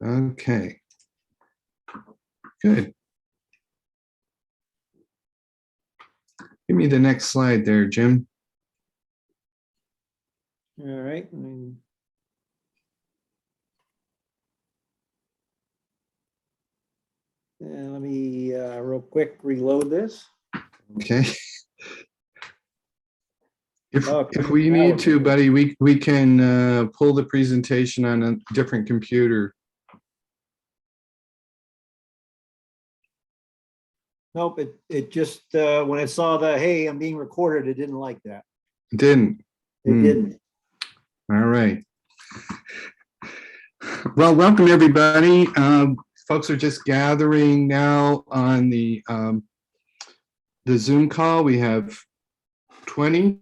Okay. Good. Give me the next slide there, Jim. All right. Let me real quick reload this. Okay. If Okay. we Now need we're to, good. buddy, we can pull the presentation on a different computer. Nope, it just, when it saw the, hey, I'm being recorded, it didn't like that. Didn't. It didn't. All right. Well, welcome everybody. Folks are just gathering now on the Zoom call. We have 20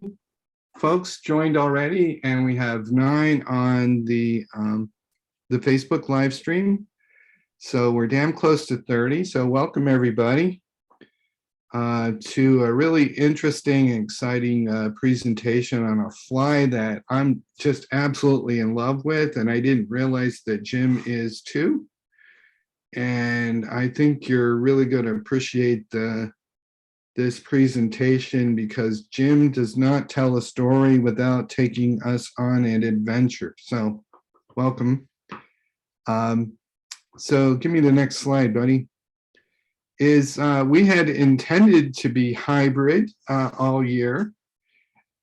folks joined already, and we have 9 on the Facebook live stream. So we're damn close to 30. So welcome everybody to a really interesting and exciting presentation on a fly that I'm just absolutely in love with, and I didn't realize that Jim is too. And I think you're really going to appreciate this presentation, because Jim does not tell a story without taking us on an adventure. So welcome. So give me the next slide, buddy. We had intended to be hybrid all year,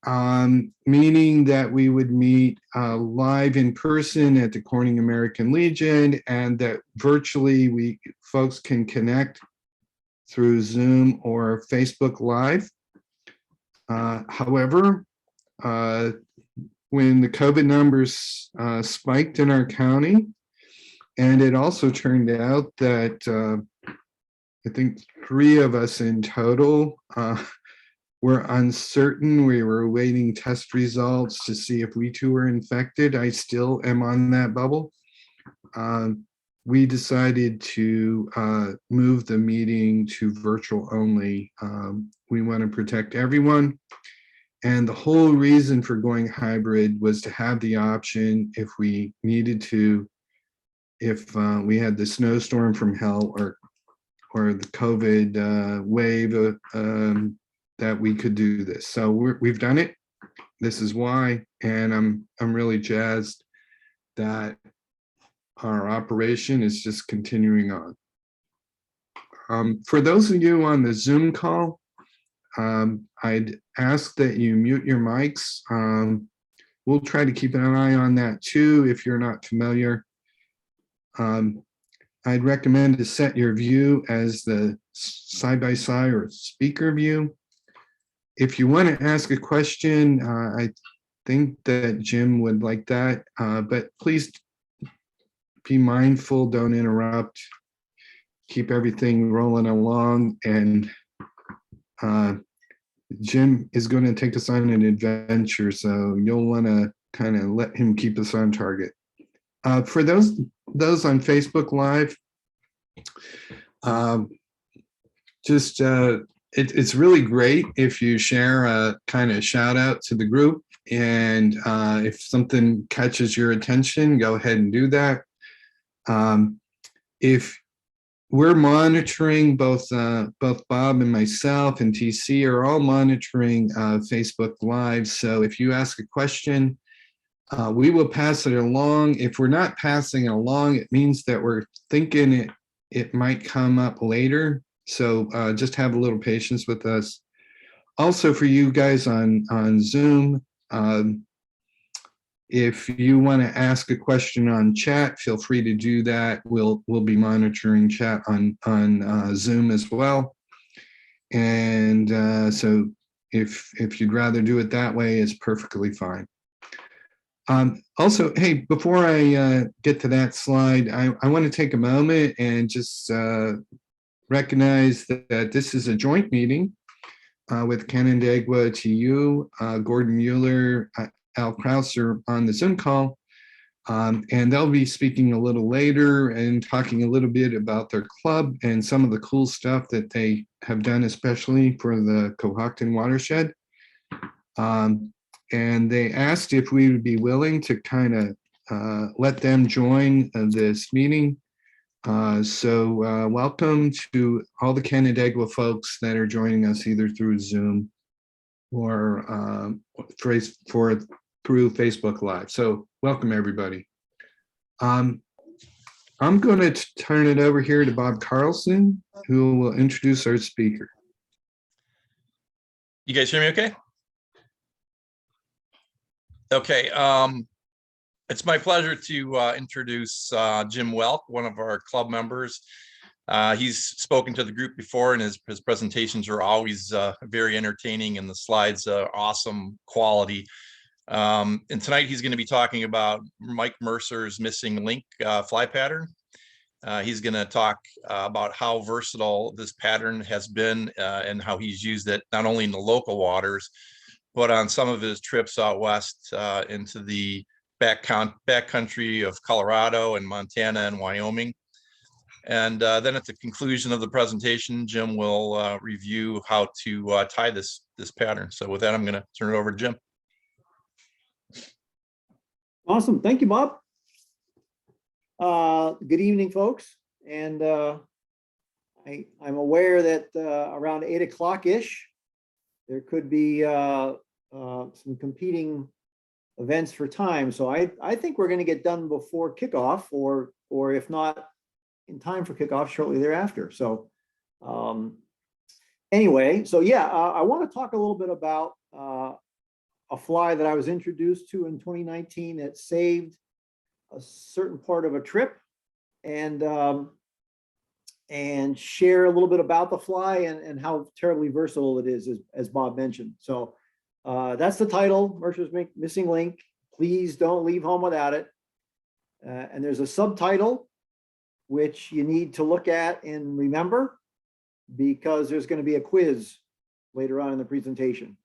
meaning that we would meet live in person at the Corning American Legion, and that virtually folks can connect through Zoom or Facebook Live. However, when the COVID numbers spiked in our county, and it also turned out that I think 3 of us in total were uncertain. We were awaiting test results to see if we too were infected. I still am on that bubble. We decided to move the meeting to virtual only. We want to protect everyone. And the whole reason for going hybrid was to have the option, if we needed to, if we had the snowstorm from hell or the COVID wave, that we could do this. So we've done it. This is why, and I'm really jazzed that our operation is just continuing on. For those of you on the Zoom call, I'd ask that you mute your mics. We'll try to keep an eye on that too if you're not familiar. I'd recommend to set your view as the side-by-side or speaker view. If you want to ask a question, I think that Jim would like that, but please be mindful, don't interrupt, keep everything rolling along, and Jim is going to take us on an adventure, so you'll want to kind of let him keep us on target. For those on Facebook Live, it's really great if you share a kind of shout out to the group, and if something catches your attention, go ahead and do that. If we're monitoring, both Bob and myself and TC are all monitoring Facebook Live, so if you ask a question, we will pass it along. If we're not passing it along, it means that we're thinking it might come up later. So just have a little patience with us. Also, for you guys on Zoom, if you want to ask a question on chat, feel free to do that. We'll be monitoring chat on Zoom as well. And so if you'd rather do it that way, it's perfectly fine. Also, hey, before I get to that slide, I want to take a moment and just recognize that this is a joint meeting with Canandaigua TU, Gordon Mueller, Al Krauser on the Zoom call, and they'll be speaking a little later and talking a little bit about their club and some of the cool stuff that they have done, especially for the Cohocton watershed. And they asked if we would be willing to kind of let them join this meeting. So welcome to all the Canandaigua folks that are joining us either through Zoom or through Facebook Live. So welcome everybody. I'm going to turn it over here to Bob Carlson, who will introduce our speaker. You guys hear me okay? Okay. It's my pleasure to introduce Jim Walck, one of our club members. He's spoken to the group before, and his presentations are always very entertaining, and the slides are awesome quality. And tonight he's going to be talking about Mike Mercer's missing link fly pattern. He's going to talk about how versatile this pattern has been and how he's used it not only in the local waters, but on some of his trips out west into the backcountry of Colorado and Montana and Wyoming. And then at the conclusion of the presentation, Jim will review how to tie this pattern. So with that, I'm going to turn it over to Jim. Awesome. Thank you, Bob. Good evening, folks. And I'm aware that around 8 o'clock-ish, there could be some competing events for time. So I think we're going to get done before kickoff, or if not in time for kickoff, shortly thereafter. So anyway, so yeah, I want to talk a little bit about a fly that I was introduced to in 2019 that saved a certain part of a trip, and share a little bit about the fly and how terribly versatile it is, as Bob mentioned. So that's the title, Mercer's Missing Link. Please don't leave home without it. And there's a subtitle which you need to look at and remember, because there's going to be a quiz later on in the presentation.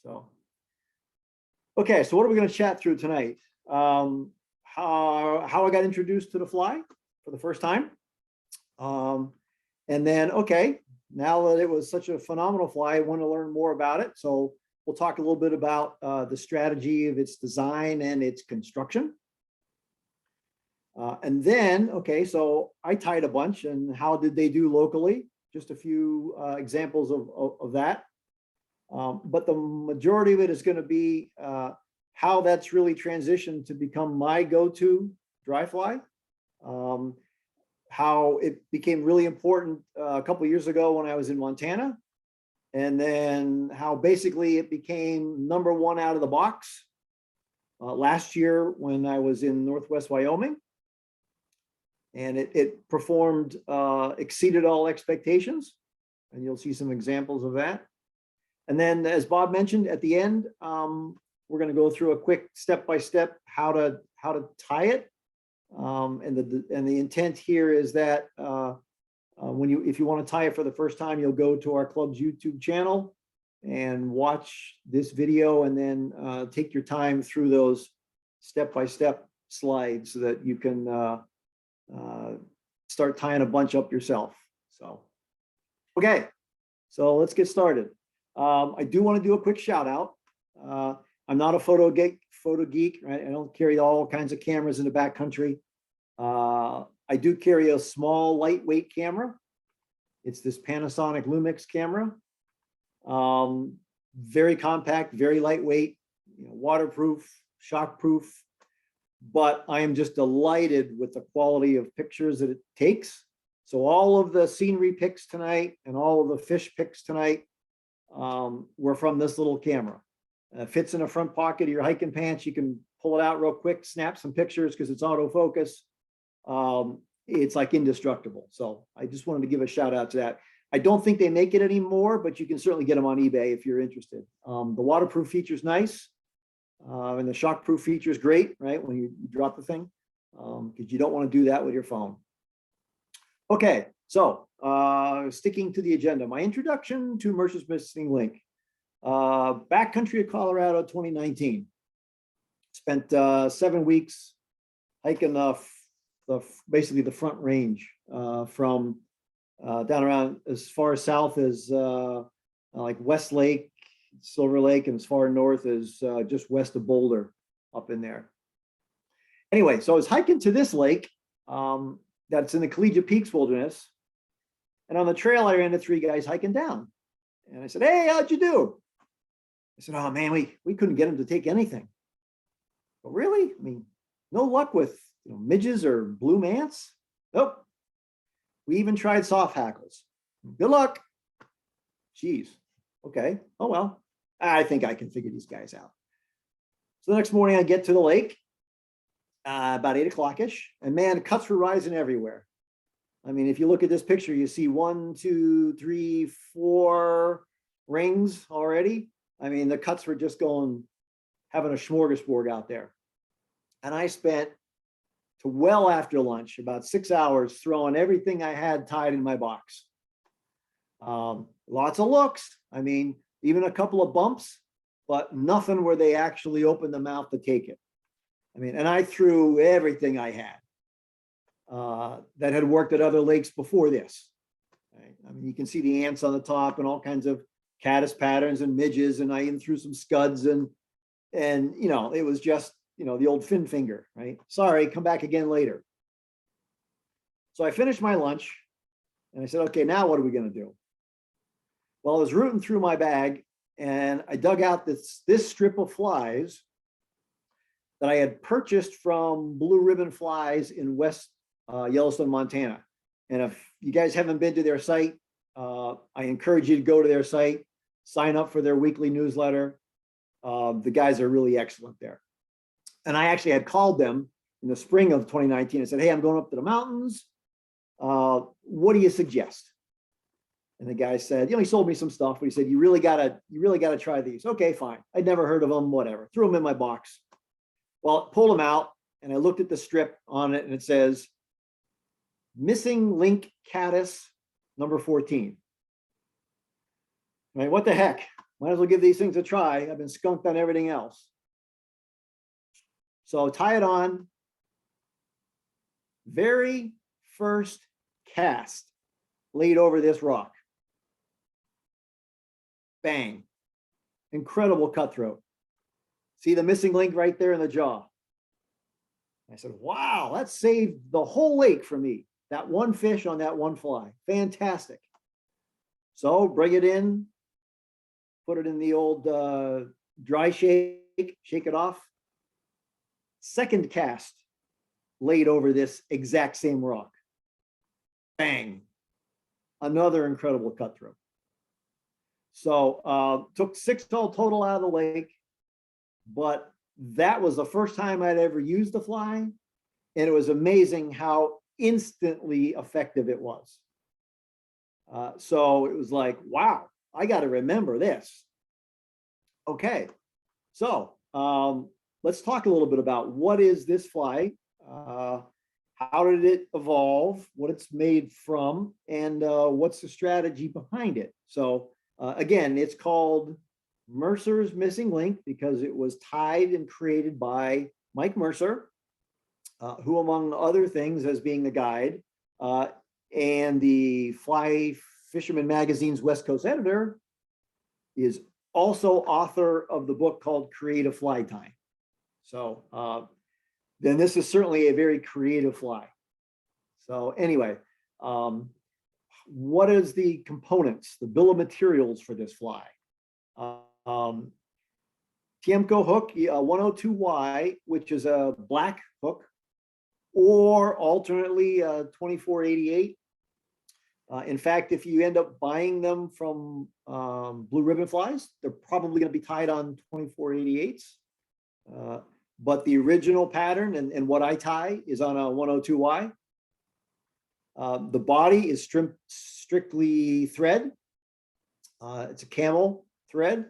So, okay, so what are we going to chat through tonight? How I got introduced to the fly for the first time. And then, okay, now that it was such a phenomenal fly, I want to learn more about it. So we'll talk a little bit about the strategy of its design and its construction. And then, okay, so I tied a bunch, and how did they do locally? Just a few examples of that. But the majority of it is going to be how that's really transitioned to become my go-to dry fly. How it became really important a couple of years ago when I was in Montana, and then how basically it became #1 out of the box last year when I was in Northwest Wyoming, and it performed, exceeded all expectations, and you'll see some examples of that. And then, as Bob mentioned at the end, we're going to go through a quick step-by-step how to tie it. And the intent here is that if you want to tie it for the first time, you'll go to our club's YouTube channel and watch this video, and then take your time through those step-by-step slides so that you can start tying a bunch up yourself. So, okay, so let's get started. I do want to do a quick shout out. I'm not a photo geek, right? I don't carry all kinds of cameras in the backcountry. I do carry a small, lightweight camera. It's this Panasonic Lumix camera. Very compact, very lightweight, waterproof, shockproof. But I am just delighted with the quality of pictures that it takes. So all of the scenery pics tonight and all of the fish pics tonight were from this little camera. Fits in the front pocket of your hiking pants. You can pull it out real quick, snap some pictures because it's autofocus. It's like indestructible. So I just wanted to give a shout out to that. I don't think they make it anymore, but you can certainly get them on eBay if you're interested. The waterproof feature is nice. And the shockproof feature is great, right? When you drop the thing, because you don't want to do that with your phone. Okay, so sticking to the agenda, my introduction to Mercer's Missing Link. Backcountry of Colorado 2019. Spent 7 weeks hiking basically the front range from down around as far south as like West Lake, Silver Lake, and as far north as just west of Boulder up in there. Anyway, so I was hiking to this lake that's in the Collegiate Peaks Wilderness. And on the trail, I ran into 3 guys hiking down. And I said, hey, how'd you do? I said, oh man, we couldn't get them to take anything. But really? I mean, no luck with midges or blue mants? Nope. We even tried soft hackles. Good luck. Geez. Okay. Oh, well, I think I can figure these guys out. So the next morning I get to the lake about 8 o'clock-ish, and man, cuts were rising everywhere. I mean, if you look at this picture, you see 1, 2, 3, 4 rings already. I mean, the cuts were just having a smorgasbord out there. And I spent to well after lunch, about 6 hours, throwing everything I had tied in my box. Lots of looks. I mean, even a couple of bumps, but nothing where they actually opened the mouth to take it. I mean, and I threw everything I had that had worked at other lakes before this. Right? I mean, you can see the ants on the top and all kinds of caddis patterns and midges, and I even threw some scuds and it was just the old fin finger, right? Sorry, come back again later. So I finished my lunch and I said, okay, now what are we going to do? Well, I was rooting through my bag and I dug out this strip of flies that I had purchased from Blue Ribbon Flies in West Yellowstone, Montana. And if you guys haven't been to their site, I encourage you to go to their site, sign up for their weekly newsletter. The guys are really excellent there. And I actually had called them in the spring of 2019 and said, hey, I'm going up to the mountains. What do you suggest? And the guy said, he sold me some stuff, but he said, you really gotta try these. Okay, fine. I'd never heard of them, whatever. Threw them in my box. Well, pulled them out and I looked at the strip on it and it says, missing link caddis number 14. I mean, what the heck? Might as well give these things a try. I've been skunked on everything else. So tie it on. Very first cast laid over this rock. Bang. Incredible cutthroat. See the missing link right there in the jaw. I said, wow, that saved the whole lake for me. That one fish on that one fly. Fantastic. So bring it in, put it in the old dry shake it off. Second cast laid over this exact same rock. Bang. Another incredible cutthroat. So took 6 total out of the lake, but that was the first time I'd ever used the fly. And it was amazing how instantly effective it was. So it was like, wow, I got to remember this. Okay, so let's talk a little bit about what is this fly, how did it evolve, what it's made from, and what's the strategy behind it. So again, it's called Mercer's Missing Link because it was tied and created by Mike Mercer, who among other things as being the guide and the Fly Fisherman Magazine's West Coast editor is also author of the book called Creative Fly Tying. So then this is certainly a very creative fly. So anyway, what is the components, the bill of materials for this fly? Tiemco hook, 102Y, which is a black hook, or alternately 2488. In fact, if you end up buying them from Blue Ribbon Flies, they're probably going to be tied on 2488s. But the original pattern and what I tie is on a 102Y. The body is strictly thread. It's a camel thread.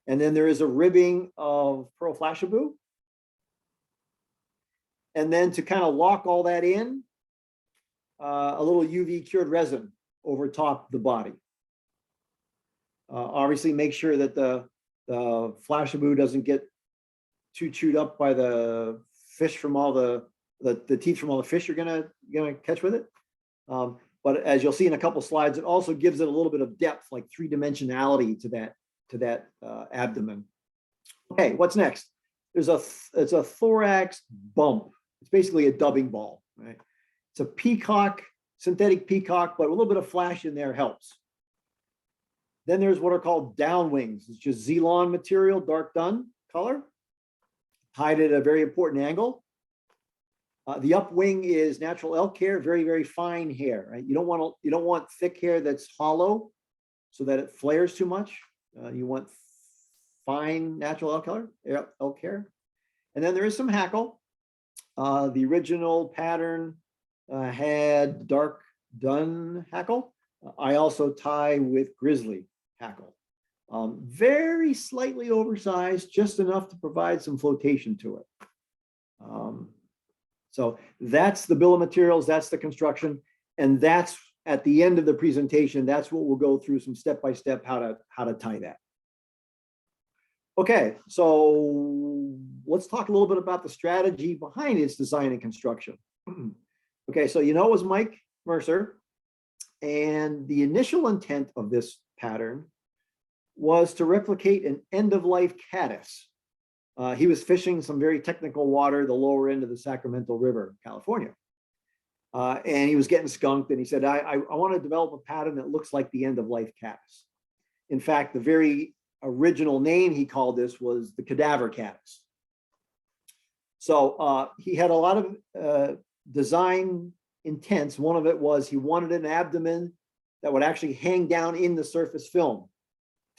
And then there is a ribbing of pearl flashabou. And then to kind of lock all that in, a little UV cured resin over top the body. Obviously make sure that the flashabou doesn't get too chewed up by the fish from all the teeth from all the fish you're gonna catch with it. But as you'll see in a couple slides, it also gives it a little bit of depth, like 3-dimensionality to that abdomen. Okay, what's next? it's a Thorax Bump. It's basically a dubbing ball, right? It's a peacock, synthetic peacock, but a little bit of flash in there helps. Then there's what are called downwings. It's just Zelon material, dark dun color, tied at a very important angle. The upwing is natural elk hair, very, very fine hair, right? You don't want thick hair that's hollow so that it flares too much. You want fine natural elk hair. And then there is some hackle. The original pattern had dark dun hackle. I also tie with grizzly hackle. Very slightly oversized, just enough to provide some flotation to it. So that's the bill of materials, that's the construction, and that's at the end of the presentation, that's what we'll go through some step-by-step how to tie that. Okay, so let's talk a little bit about the strategy behind its design and construction. Okay, so it was Mike Mercer, and the initial intent of this pattern was to replicate an end-of-life caddis. He was fishing some very technical water, the lower end of the Sacramento River, California. And he was getting skunked, and he said, I want to develop a pattern that looks like the end-of-life caddis. In fact, the very original name he called this was the cadaver caddis. So he had a lot of design intents. One of it was he wanted an abdomen that would actually hang down in the surface film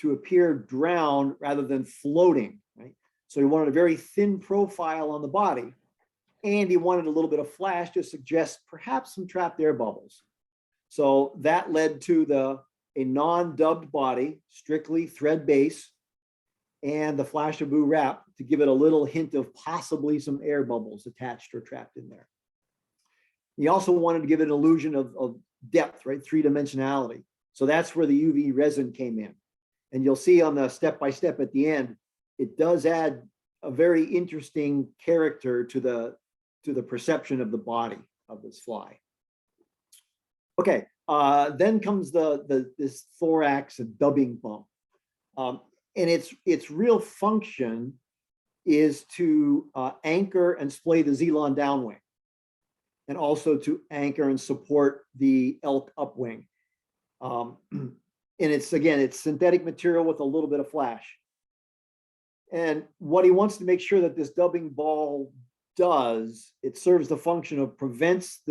to appear drowned rather than floating, right? So he wanted a very thin profile on the body, and he wanted a little bit of flash to suggest perhaps some trapped air bubbles. So that led to a non-dubbed body, strictly thread base, and the Flashaboo wrap to give it a little hint of possibly some air bubbles attached or trapped in there. He also wanted to give it an illusion of depth, right? Three-dimensionality. So that's where the UV resin came in. And you'll see on the step-by-step at the end, it does add a very interesting character to the perception of the body of this fly. Okay, then comes this thorax and dubbing bump. And its real function is to anchor and splay the Zelon downwing, and also to anchor and support the elk upwing. And it's synthetic material with a little bit of flash. And what he wants to make sure that this dubbing ball does, it serves the function of prevents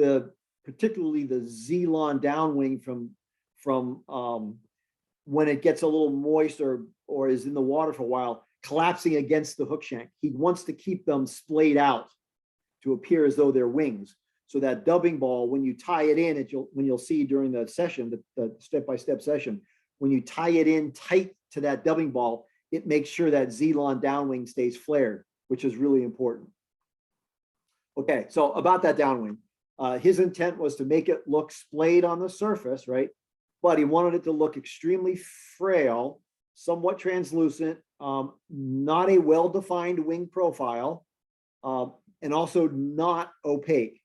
particularly the Zelon downwing from when it gets a little moist or is in the water for a while, collapsing against the hook shank. He wants to keep them splayed out to appear as though they're wings. So that dubbing ball, when you tie it in, when you'll see during the session, the step-by-step session, when you tie it in tight to that dubbing ball, it makes sure that Zelon downwing stays flared, which is really important. Okay, so about that downwing, his intent was to make it look splayed on the surface, right? But he wanted it to look extremely frail, somewhat translucent, not a well-defined wing profile, and also not opaque.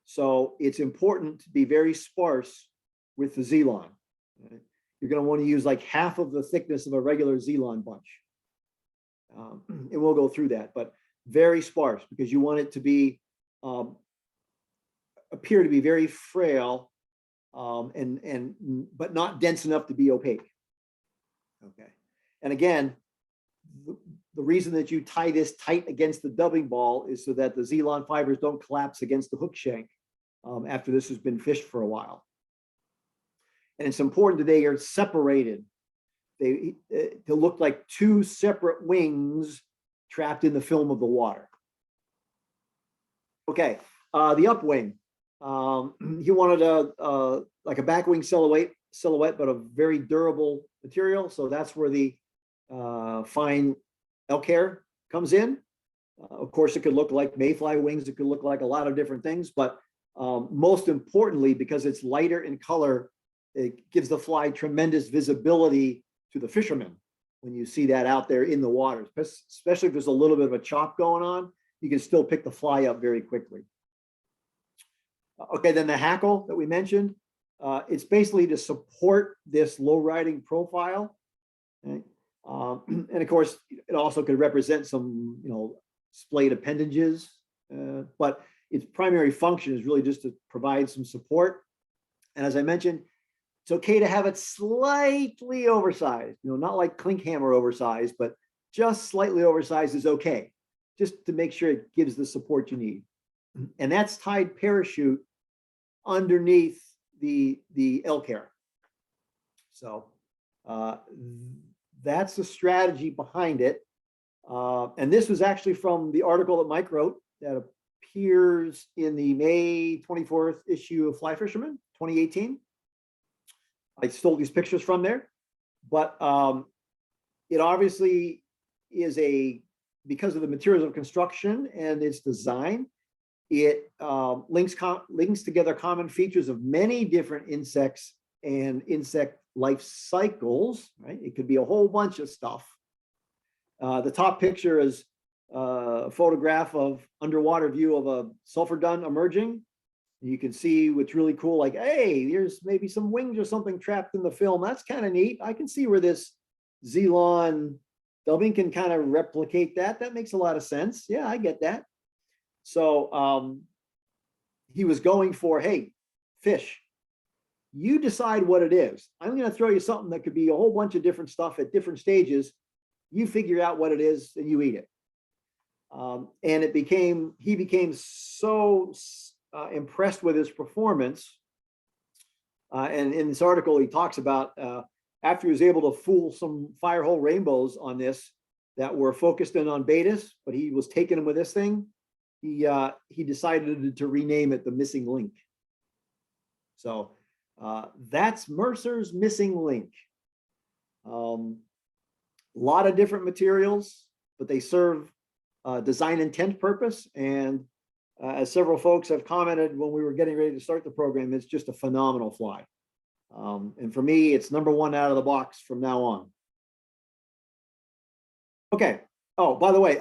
So it's important to be very sparse with the Zelon. Right? You're going to want to use like half of the thickness of a regular Zelon bunch. And we'll go through that, but very sparse because you want it to be appear to be very frail, but not dense enough to be opaque. Okay, and again, the reason that you tie this tight against the dubbing ball is so that the Zelon fibers don't collapse against the hook shank after this has been fished for a while. And it's important that they are separated. They look like two separate wings trapped in the film of the water. Okay, the upwing. He wanted like a back wing silhouette, but a very durable material. So that's where the fine elk hair comes in. Of course, it could look like mayfly wings. It could look like a lot of different things, but most importantly, because it's lighter in color, it gives the fly tremendous visibility to the fishermen when you see that out there in the water, especially if there's a little bit of a chop going on, you can still pick the fly up very quickly. Okay, then the hackle that we mentioned, it's basically to support this low riding profile. Okay? And of course, it also could represent some, splayed appendages, but its primary function is really just to provide some support. And as I mentioned, it's okay to have it slightly oversized, not like clink hammer oversized, but just slightly oversized is okay, just to make sure it gives the support you need. And that's tied parachute underneath the elk hair. So that's the strategy behind it. And this was actually from the article that Mike wrote that appears in the May 24th issue of Fly Fisherman, 2018. I stole these pictures from there, but it obviously is because of the materials of construction and its design, it links together common features of many different insects and insect life cycles, right? It could be a whole bunch of stuff. The top picture is a photograph of underwater view of a sulfur dun emerging. You can see what's really cool, like, hey, there's maybe some wings or something trapped in the film. That's kind of neat. I can see where this Zelon dubbing can kind of replicate that. That makes a lot of sense. Yeah, I get that. So he was going for, hey, fish, you decide what it is. I'm going to throw you something that could be a whole bunch of different stuff at different stages. You figure out what it is and you eat it. And he became so impressed with his performance. And in this article, he talks about after he was able to fool some firehole rainbows on this that were focused in on betas, but he was taking them with this thing. He decided to rename it the Missing Link. So that's Mercer's Missing Link. A lot of different materials, but they serve design intent purpose. And as several folks have commented when we were getting ready to start the program, it's just a phenomenal fly. And for me, it's #1 out of the box from now on. Okay. Oh, by the way,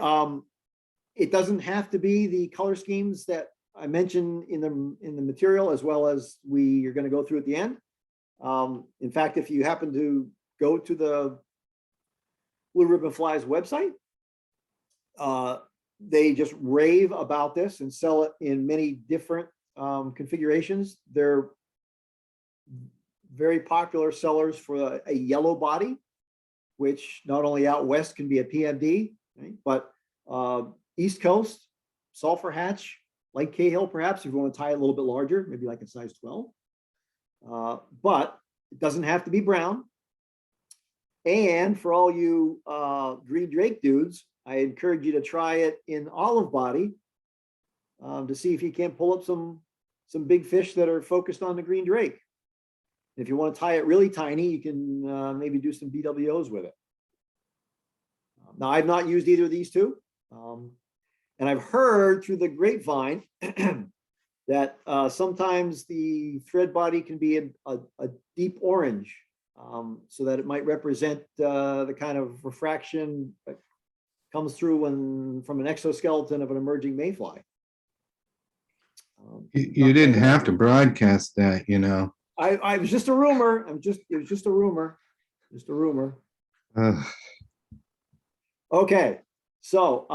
it doesn't have to be the color schemes that I mentioned in the material, as well as we are going to go through at the end. In fact, if you happen to go to the Blue Ribbon Flies website, they just rave about this and sell it in many different configurations. They're very popular sellers for a yellow body, which not only out west can be a PMD, right, but East Coast, sulfur hatch, like Cahill, perhaps, if you want to tie it a little bit larger, maybe like a size 12. But it doesn't have to be brown. And for all you green drake dudes, I encourage you to try it in olive body to see if you can't pull up some big fish that are focused on the green drake. If you want to tie it really tiny, you can maybe do some BWOs with it. Now, I've not used either of these two. And I've heard through the grapevine that sometimes the thread body can be a deep orange, so that it might represent the kind of refraction that comes through from an exoskeleton of an emerging mayfly. You didn't have to broadcast that, I was just a rumor. It was just a rumor. Just a rumor. Okay. So,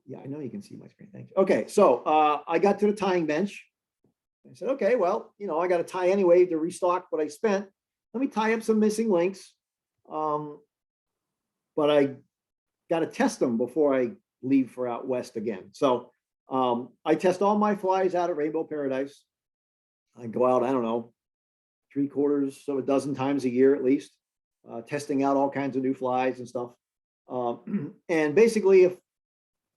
yeah, I know you can see my screen. Thank you. Okay. So, I got to the tying bench. I said, okay, well, I got to tie anyway to restock what I spent. Let me tie up some missing links. But I got to test them before I leave for out west again. So, I test all my flies out at Rainbow Paradise. I go out, I don't know, 3/4 of a dozen times a year at least, testing out all kinds of new flies and stuff. And basically,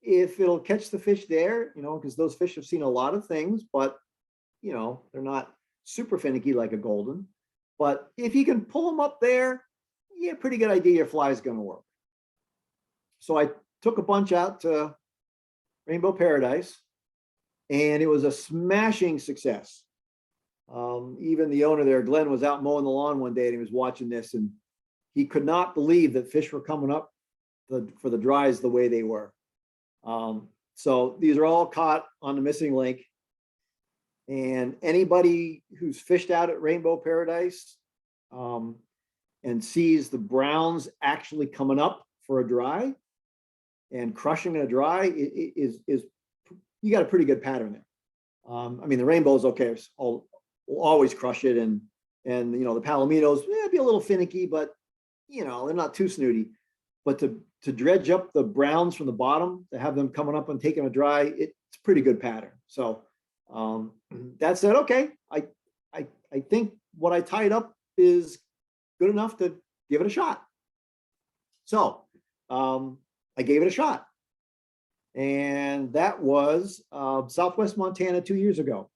if it'll catch the fish there, because those fish have seen a lot of things, but they're not super finicky like a golden. But if you can pull them up there, yeah, pretty good idea your fly is going to work. So I took a bunch out to Rainbow Paradise, and it was a smashing success. Even the owner there, Glenn, was out mowing the lawn one day and he was watching this, and he could not believe that fish were coming up for the dries the way they were. So these are all caught on the Missing Link. And anybody who's fished out at Rainbow Paradise and sees the browns actually coming up for a dry, and crushing in a dry is you got a pretty good pattern there. I mean, the rainbow's okay. We'll always crush it, and you know, the palominos be a little finicky, but you know, they're not too snooty. But to dredge up the browns from the bottom, to have them coming up and taking a dry, it's a pretty good pattern. So that said, okay, I think what I tied up is good enough to give it a shot. So I gave it a shot. And that was Southwest Montana 2 years ago.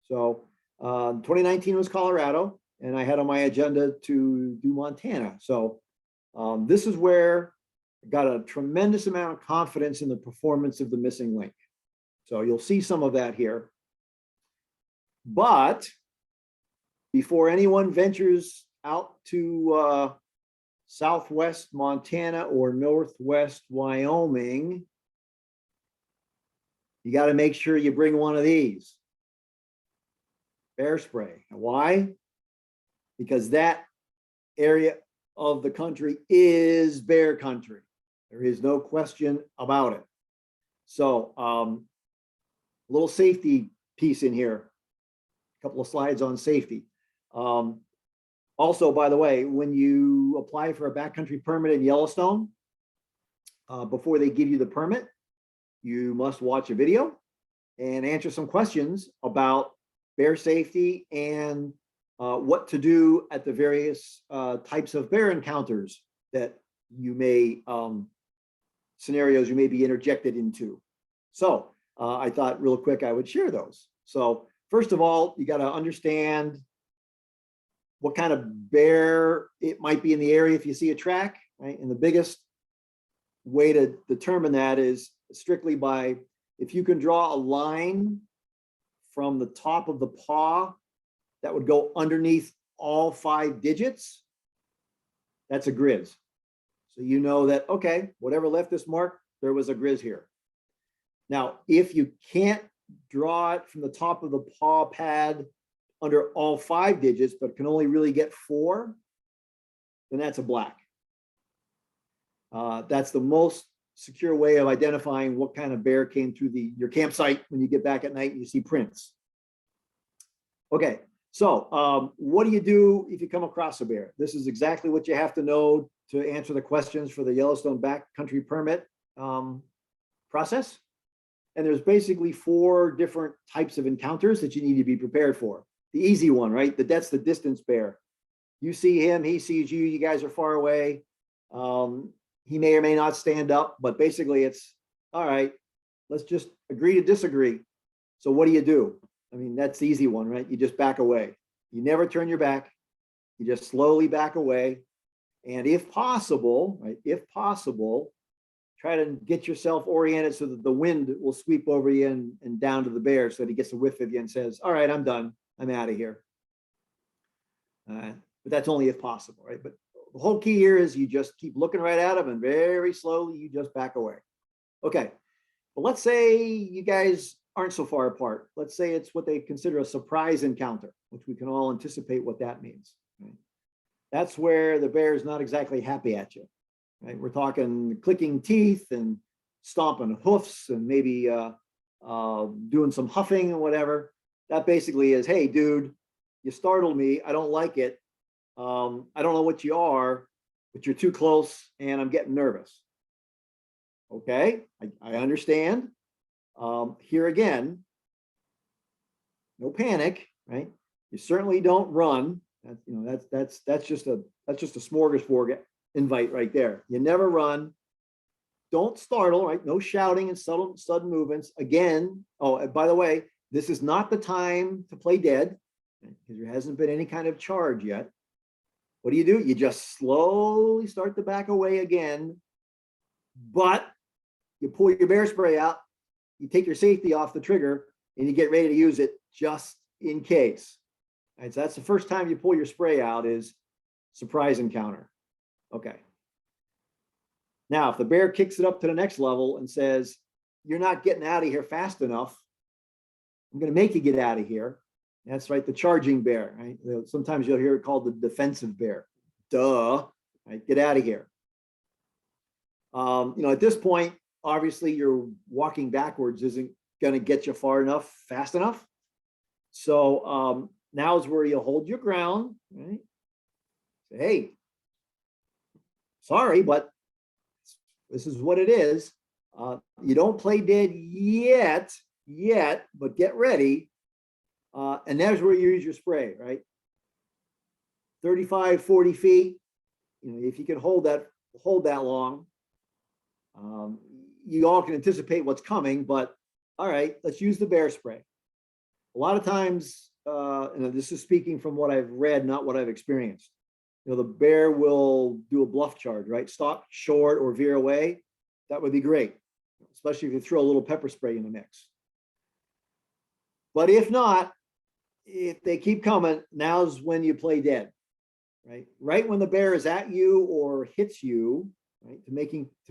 So 2019 was Colorado, and I had on my agenda to do Montana. So this is where I got a tremendous amount of confidence in the performance of the missing link. So you'll see some of that here. But before anyone ventures out to Southwest Montana or Northwest Wyoming, you got to make sure you bring one of these. Bear spray. Why? Because that area of the country is bear country. There is no question about it. So a little safety piece in here. A couple of slides on safety. Also, by the way, when you apply for a backcountry permit in Yellowstone, before they give you the permit, you must watch a video and answer some questions about bear safety and what to do at the various types of bear encounters that you may, scenarios you may be interjected into. So I thought real quick I would share those. So first of all, you got to understand what kind of bear it might be in the area if you see a track, right? And the biggest way to determine that is strictly by, if you can draw a line from the top of the paw that would go underneath all 5 digits, that's a grizz. So you know that, okay, whatever left this mark, there was a grizz here. Now, if you can't draw it from the top of the paw pad under all 5 digits, but can only really get 4, then that's a black. That's the most secure way of identifying what kind of bear came through your campsite when you get back at night and you see prints. Okay, so what do you do if you come across a bear? This is exactly what you have to know to answer the questions for the Yellowstone backcountry permit process. And there's basically 4 different types of encounters that you need to be prepared for. The easy one, right? That's the distance bear. You see him, he sees you, you guys are far away. He may or may not stand up, but basically it's, all right, let's just agree to disagree. So what do? I mean, that's the easy one, right? You just back away. You never turn your back. You just slowly back away. And if possible, right, if possible, try to get yourself oriented so that the wind will sweep over you and down to the bear so that he gets a whiff of you and says, all right, I'm done. I'm out of here. But that's only if possible, right? But the whole key here is you just keep looking right at him and very slowly you just back away. Okay, but let's say you guys aren't so far apart. Let's say it's what they consider a surprise encounter, which we can all anticipate what that means. Right? That's where the bear is not exactly happy at you. Right? We're talking clicking teeth and stomping hoofs and maybe doing some huffing and whatever. That basically is, hey, dude, you startled me. I don't like it. I don't know what you are, but you're too close and I'm getting nervous. Okay, I understand. Here again, no panic, right? You certainly don't run. That's just a smorgasbord invite right there. You never run. Don't startle, right? No shouting and sudden movements. Again, oh, by the way, this is not the time to play dead because there hasn't been any kind of charge yet. What do? You just slowly start to back away again, but you pull your bear spray out, you take your safety off the trigger, and you get ready to use it just in case. All right, so that's the first time you pull your spray out is surprise encounter. Okay. Now, if the bear kicks it up to the next level and says, you're not getting out of here fast enough, I'm going to make you get out of here. That's right, the charging bear, right? Sometimes you'll hear it called the defensive bear. Duh, right? Get out of here. At this point, obviously your walking backwards isn't going to get you far enough, fast enough. So now is where you hold your ground, right? Say, hey, sorry, but this is what it is. You don't play dead yet, but get ready. And there's where you use your spray, right? 35, 40 feet. If you can hold that long, you all can anticipate what's coming, but all right, let's use the bear spray. A lot of times, and this is speaking from what I've read, not what I've experienced. The bear will do a bluff charge, right? Stop short or veer away. That would be great, especially if you throw a little pepper spray in the mix. But if not, if they keep coming, now's when you play dead, right? Right when the bear is at you or hits you, right? To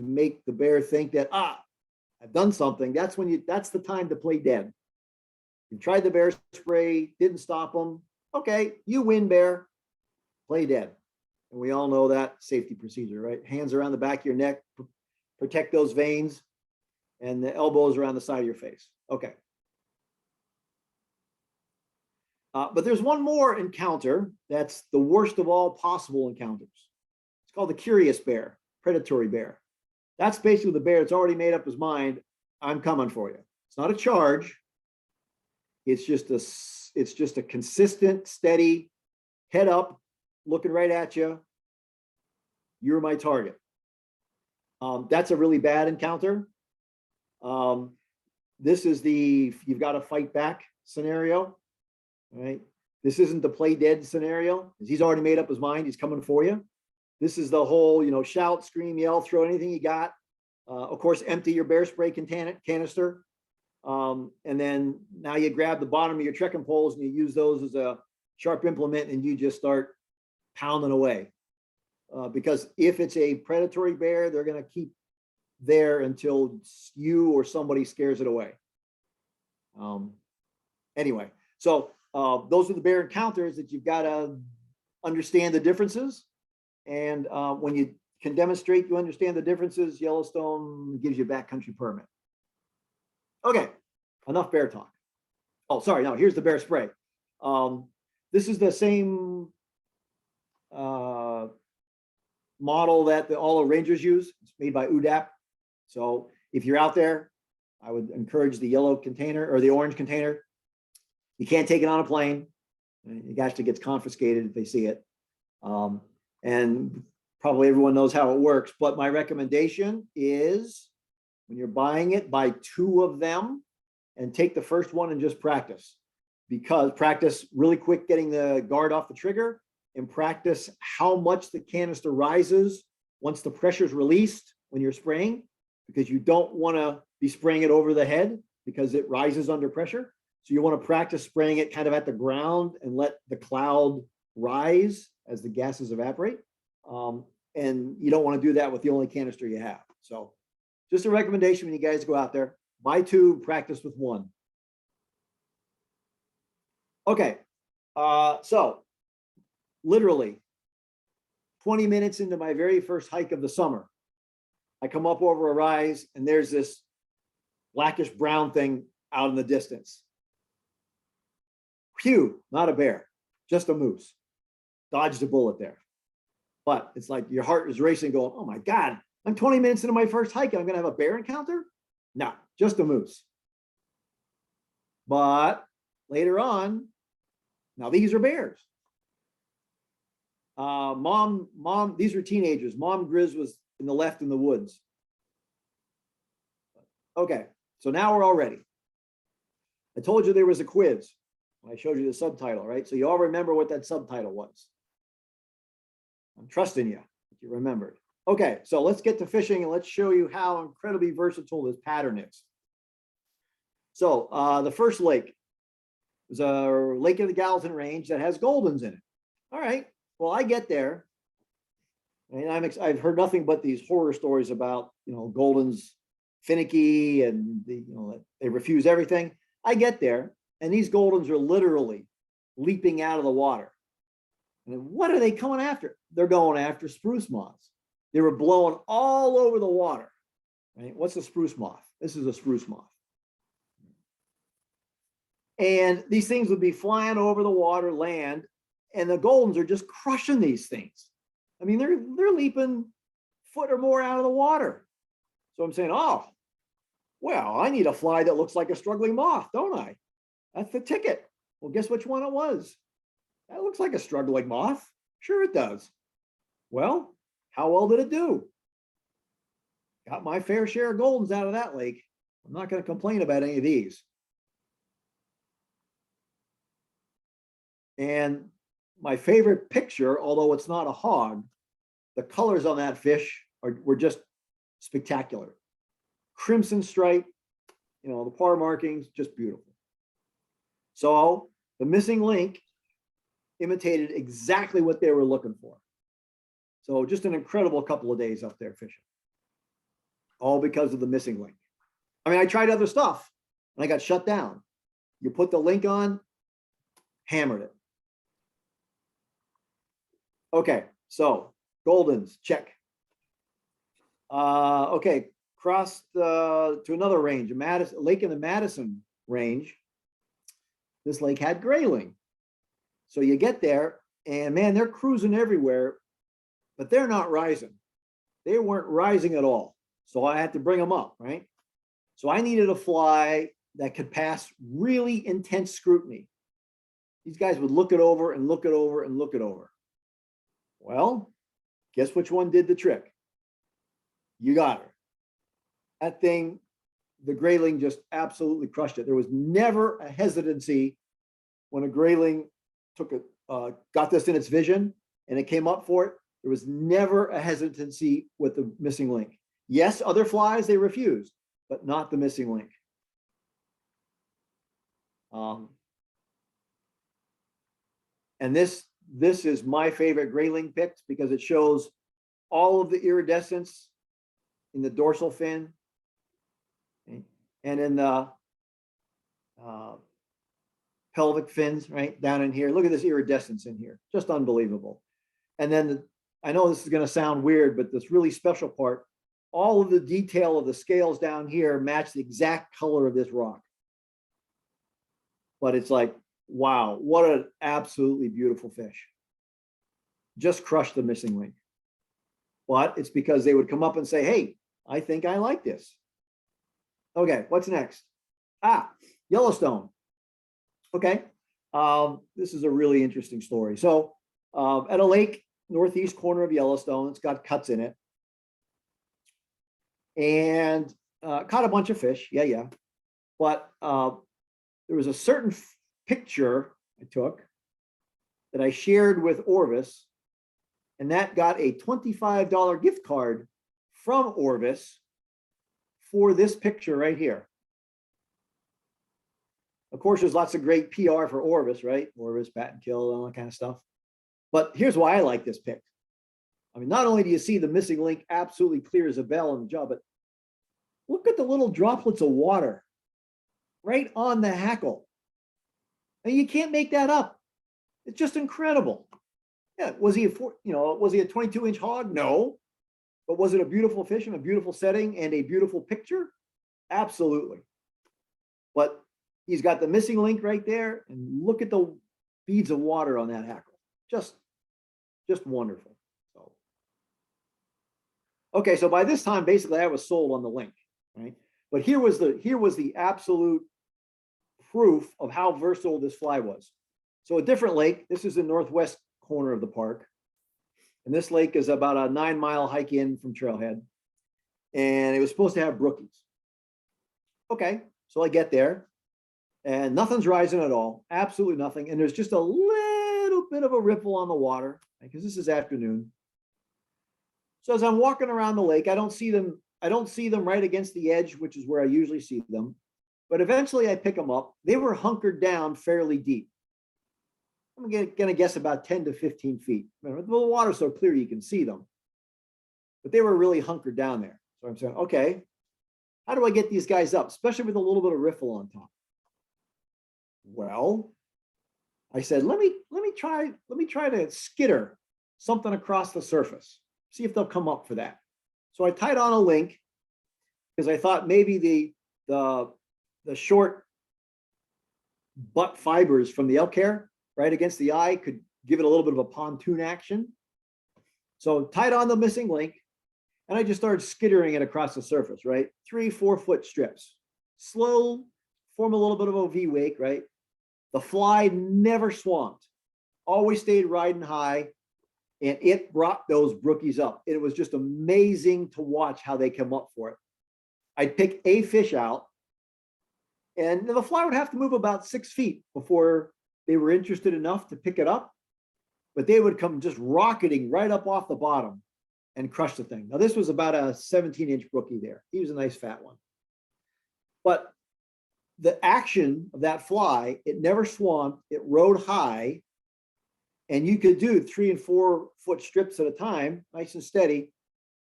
make the bear think that, I've done something. That's the time to play dead. You tried the bear spray, didn't stop them. Okay, you win, bear. Play dead. And we all know that safety procedure, right? Hands around the back of your neck, protect those veins, and the elbows around the side of your face. Okay. But there's one more encounter that's the worst of all possible encounters. It's called the curious bear, predatory bear. That's basically the bear that's already made up his mind. I'm coming for you. It's not a charge. It's just a consistent, steady, head up, looking right at you. You're my target. That's a really bad encounter. This is you've got to fight back scenario, right? This isn't the play dead scenario. He's already made up his mind. He's coming for you. This is the whole, shout, scream, yell, throw anything you got. Of course, empty your bear spray canister. And then now you grab the bottom of your trekking poles and you use those as a sharp implement and you just start pounding away. Because if it's a predatory bear, they're going to keep there until you or somebody scares it away. Anyway, so those are the bear encounters that you've got to understand the differences. And when you can demonstrate you understand the differences, Yellowstone gives you a backcountry permit. Okay, enough bear talk. Oh, sorry, no, here's the bear spray. This is the same model that all the rangers use. It's made by UDAP. So if you're out there, I would encourage the yellow container or the orange container. You can't take it on a plane. It actually gets confiscated if they see it. And probably everyone knows how it works, but my recommendation is when you're buying it, buy 2 of them and take the first one and just practice. Because practice really quick getting the guard off the trigger and practice how much the canister rises once the pressure is released when you're spraying, because you don't want to be spraying it over the head because it rises under pressure. So you want to practice spraying it kind of at the ground and let the cloud rise as the gases evaporate. And you don't want to do that with the only canister you have. So just a recommendation when you guys go out there, buy 2, practice with 1. Okay, so literally 20 minutes into my very first hike of the summer, I come up over a rise and there's this blackish brown thing out in the distance. Phew, not a bear, just a moose. Dodged a bullet there. But it's like your heart is racing going, oh my God, I'm 20 minutes into my first hike and I'm going to have a bear encounter? No, just a moose. But later on, now these are bears. These are teenagers. Mom Grizz was in the left in the woods. Okay, so now we're all ready. I told you there was a quiz. I showed you the subtitle, right? So you all remember what that subtitle was. I'm trusting you that you remembered. Okay, so let's get to fishing and let's show you how incredibly versatile this pattern is. So the first lake is a lake in the Gallatin Range that has Goldens in it. All right, well, I get there and I've heard nothing but these horror stories about, Goldens finicky and they refuse everything. I get there and these Goldens are literally leaping out of the water. And what are they coming after? They're going after spruce moths. They were blowing all over the water. Right? What's a spruce moth? This is a spruce moth. And these things would be flying over the water, land, and the Goldens are just crushing these things. I mean, they're leaping foot or more out of the water. So I'm saying, oh, well, I need a fly that looks like a struggling moth, don't I? That's the ticket. Well, guess which one it was? That looks like a struggling moth. Sure it does. Well, how well did it do? Got my fair share of Goldens out of that lake. I'm not going to complain about any of these. And my favorite picture, although it's not a hog, the colors on that fish were just spectacular. Crimson stripe, you know, the par markings, just beautiful. So the missing link imitated exactly what they were looking for. So just an incredible couple of days up there fishing. All because of the missing link. I mean, I tried other stuff and I got shut down. You put the link on, hammered it. Okay, so Goldens, check. Okay, crossed to another range, a lake in the Madison range. This lake had Grayling. So you get there and man, they're cruising everywhere, but they're not rising. They weren't rising at all. So I had to bring them up, right? So I needed a fly that could pass really intense scrutiny. These guys would look it over and look it over and look it over. Well, guess which one did the trick? You got her. That thing, the Grayling just absolutely crushed it. There was never a hesitancy when a Grayling took it, got this in its vision and it came up for it. There was never a hesitancy with the missing link. Yes, other flies they refused, but not the missing link. And this is my favorite Grayling pics because it shows all of the iridescence in the dorsal fin and in the pelvic fins, right down in here. Look at this iridescence in here, just unbelievable. And then I know this is going to sound weird, but this really special part, all of the detail of the scales down here match the exact color of this rock. But it's like, wow, what an absolutely beautiful fish. Just crushed the missing link. But it's because they would come up and say, hey, I think I like this. Okay, what's next? Yellowstone. Okay, this is a really interesting story. So at a lake, northeast corner of Yellowstone, it's got cuts in it. And caught a bunch of fish, yeah. But there was a certain picture I took that I shared with Orvis, and that got a $25 gift card from Orvis for this picture right here. Of course, there's lots of great PR for Orvis, right? Orvis, pat and kill, all that kind of stuff. But here's why I like this pic. I mean, not only do you see the missing link absolutely clear as a bell in the jaw, but look at the little droplets of water right on the hackle. And you can't make that up. It's just incredible. Yeah, was he a 22-inch hog? No. But was it a beautiful fish in a beautiful setting and a beautiful picture? Absolutely. But he's got the missing link right there, and look at the beads of water on that hackle. Just wonderful. So, okay, so by this time, basically, I was sold on the link, right? But here was the absolute proof of how versatile this fly was. So a different lake. This is the northwest corner of the park, and this lake is about a 9-mile hike in from Trailhead, and it was supposed to have brookies. Okay, so I get there, and nothing's rising at all, absolutely nothing, and there's just a little bit of a ripple on the water because this is afternoon. So as I'm walking around the lake, I don't see them right against the edge, which is where I usually see them. But eventually I pick them up. They were hunkered down fairly deep. I'm going to guess about 10 to 15 feet. The water's so clear you can see them. But they were really hunkered down there. So I'm saying, okay, how do I get these guys up, especially with a little bit of riffle on top? Well, I said, let me try to skitter something across the surface. see if they'll come up for that. So I tied on a link because I thought maybe the short butt fibers from the elk hair right against the eye could give it a little bit of a pontoon action. So tied on the missing link, and I just started skittering it across the surface, right? 3-4 foot strips, slow, form a little bit of a V wake, right? The fly never swamped, always stayed riding high, and it brought those brookies up. It was just amazing to watch how they come up for it. I'd pick a fish out, and the fly would have to move about 6 feet before they were interested enough to pick it up, but they would come just rocketing right up off the bottom and crush the thing. Now, this was about a 17-inch brookie there. He was a nice fat one. But the action of that fly, it never swamped, it rode high, and you could do 3 and 4 foot strips at a time, nice and steady.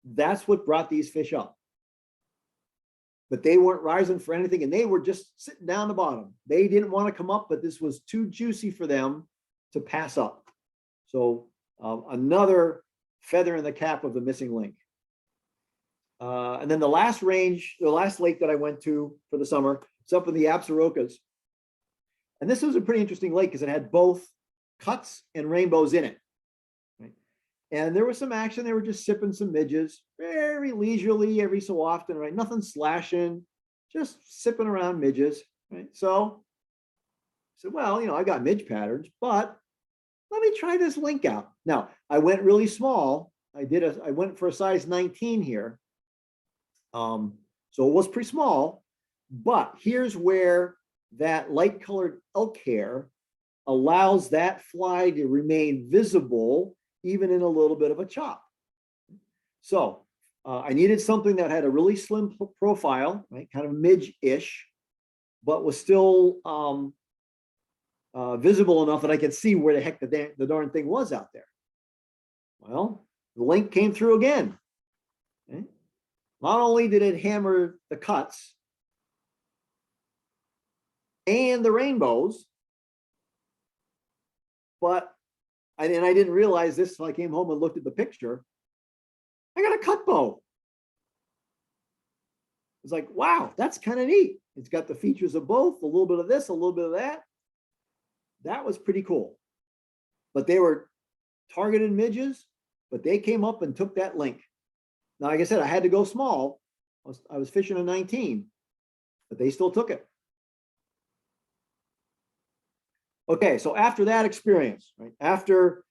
That's what brought these fish up. But they weren't rising for anything, and they were just sitting down the bottom. They didn't want to come up, but this was too juicy for them to pass up. So another feather in the cap of the missing link. And then the last range, the last lake that I went to for the summer, it's up in the Absarokas. And this was a pretty interesting lake because it had both cuts and rainbows in it. Right? And there was some action. They were just sipping some midges very leisurely every so often, right? Nothing slashing, just sipping around midges, right? So I said, well, I got midge patterns, but let me try this link out. Now, I went really small. I went for a size 19 here. So it was pretty small, but here's where that light colored elk hair allows that fly to remain visible even in a little bit of a chop. So I needed something that had a really slim profile, right? Kind of midge-ish, but was still visible enough that I could see where the heck the darn thing was out there. Well, the link came through again. Okay? Not only did it hammer the cuts and the rainbows, but I didn't realize this until I came home and looked at the picture. I got a cut bow. It's like, wow, that's kind of neat. It's got the features of both, a little bit of this, a little bit of that. That was pretty cool. But they were targeted midges, but they came up and took that link. Now, like I said, I had to go small. I was fishing a 19, but they still took it. Okay, so after that experience, right? After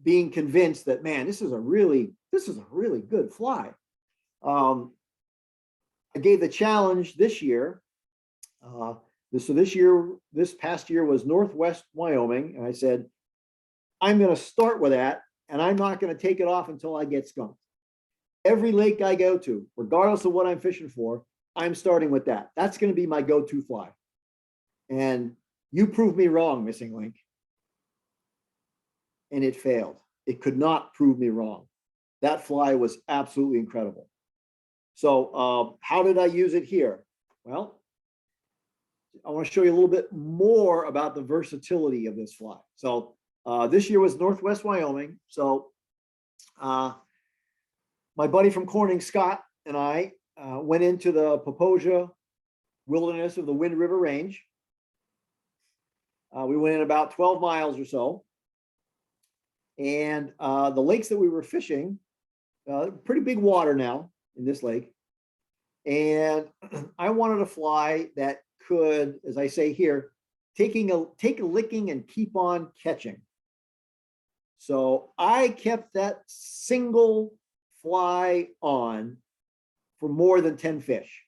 being convinced that, man, this is a really good fly. I gave the challenge this year. This past year was Northwest Wyoming, and I said, I'm going to start with that, and I'm not going to take it off until I get skunked. Every lake I go to, regardless of what I'm fishing for, I'm starting with that. That's going to be my go-to fly. And you proved me wrong, Missing Link. And it failed. It could not prove me wrong. That fly was absolutely incredible. So how did I use it here? Well, I want to show you a little bit more about the versatility of this fly. So this year was Northwest Wyoming. So my buddy from Corning, Scott, and I went into the Poposia wilderness of the Wind River Range. We went in about 12 miles or so. And the lakes that we were fishing, pretty big water now in this lake. And I wanted a fly that could, as I say here, take a licking and keep on catching. So I kept that single fly on for more than 10 fish.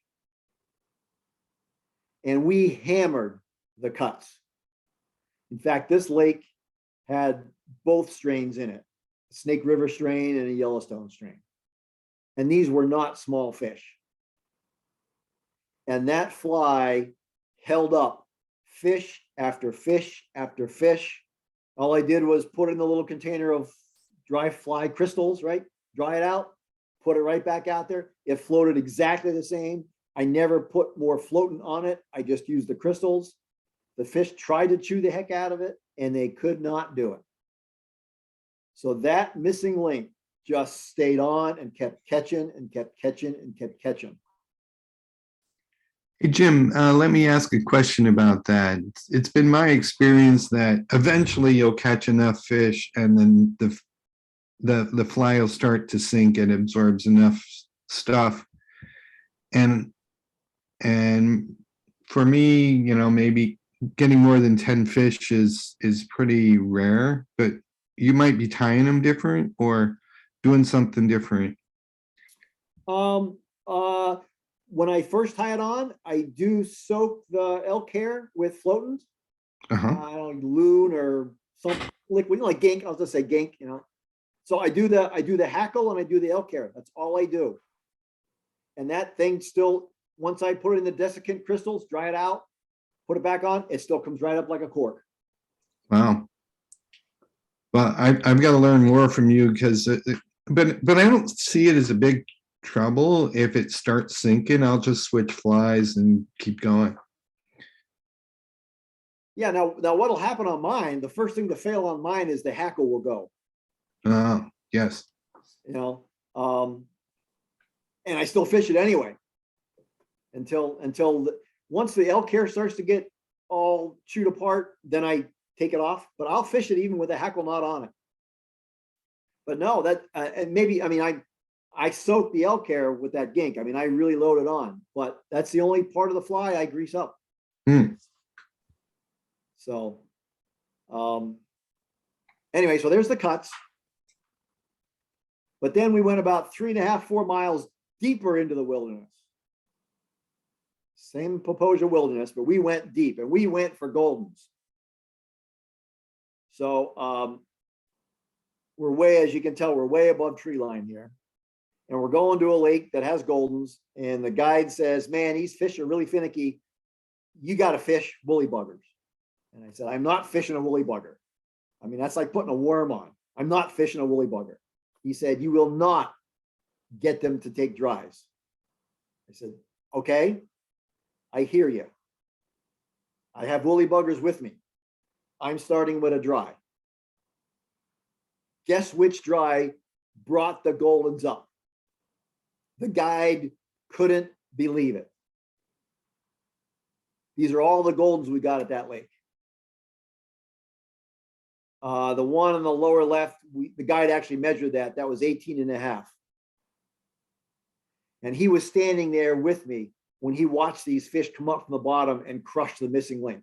And we hammered the cuts. In fact, this lake had both strains in it, a Snake River strain and a Yellowstone strain. And these were not small fish. And that fly held up fish after fish after fish. All I did was put in the little container of dry fly crystals, right? Dry it out, put it right back out there. It floated exactly the same. I never put more floatant on it. I just used the crystals. The fish tried to chew the heck out of it, and they could not do it. So that missing link just stayed on and kept catching and kept catching and kept catching. Hey, Jim, let me ask a question about that. It's been my experience that eventually you'll catch enough fish and then the fly will start to sink and absorbs enough stuff. And for me, you know, maybe getting more than 10 fish is pretty rare, but you might be tying them different or doing something different. When I first tie it on, I do soak the elk hair with floatants. I don't know, loon or some liquid, like gink. I'll just say gink, you know. So I do the hackle and I do the elk hair. That's all I do. And that thing still, once I put it in the desiccant crystals, dry it out, put it back on, it still comes right up like a cork. Wow. Well, I've got to learn more from you because, but I don't see it as a big trouble. If it starts sinking, I'll just switch flies and keep going. Yeah, now what'll happen on mine, the first thing to fail on mine is the hackle will go. Oh, yes. You know, and I still fish it anyway until once the elk hair starts to get all chewed apart, then I take it off, but I'll fish it even with a hackle knot on it. But no, that and maybe, I mean, I soak the elk hair with that gink. I mean, I really load it on, but that's the only part of the fly I grease up. So anyway, so there's the cuts. But then we went about 3.5, 4 miles deeper into the wilderness. Same Poposia wilderness, but we went deep and we went for Goldens. So we're way, as you can tell, we're way above tree line here. And we're going to a lake that has Goldens. And the guide says, man, these fish are really finicky. You got to fish woolly buggers. And I said, I'm not fishing a woolly bugger. I mean, that's like putting a worm on. I'm not fishing a woolly bugger. He said, you will not get them to take dries. I said, okay, I hear you. I have woolly buggers with me. I'm starting with a dry. Guess which dry brought the Goldens up? The guide couldn't believe it. These are all the Goldens we got at that lake. The one on the lower left, the guide actually measured that. That was 18.5. And he was standing there with me when he watched these fish come up from the bottom and crush the missing link.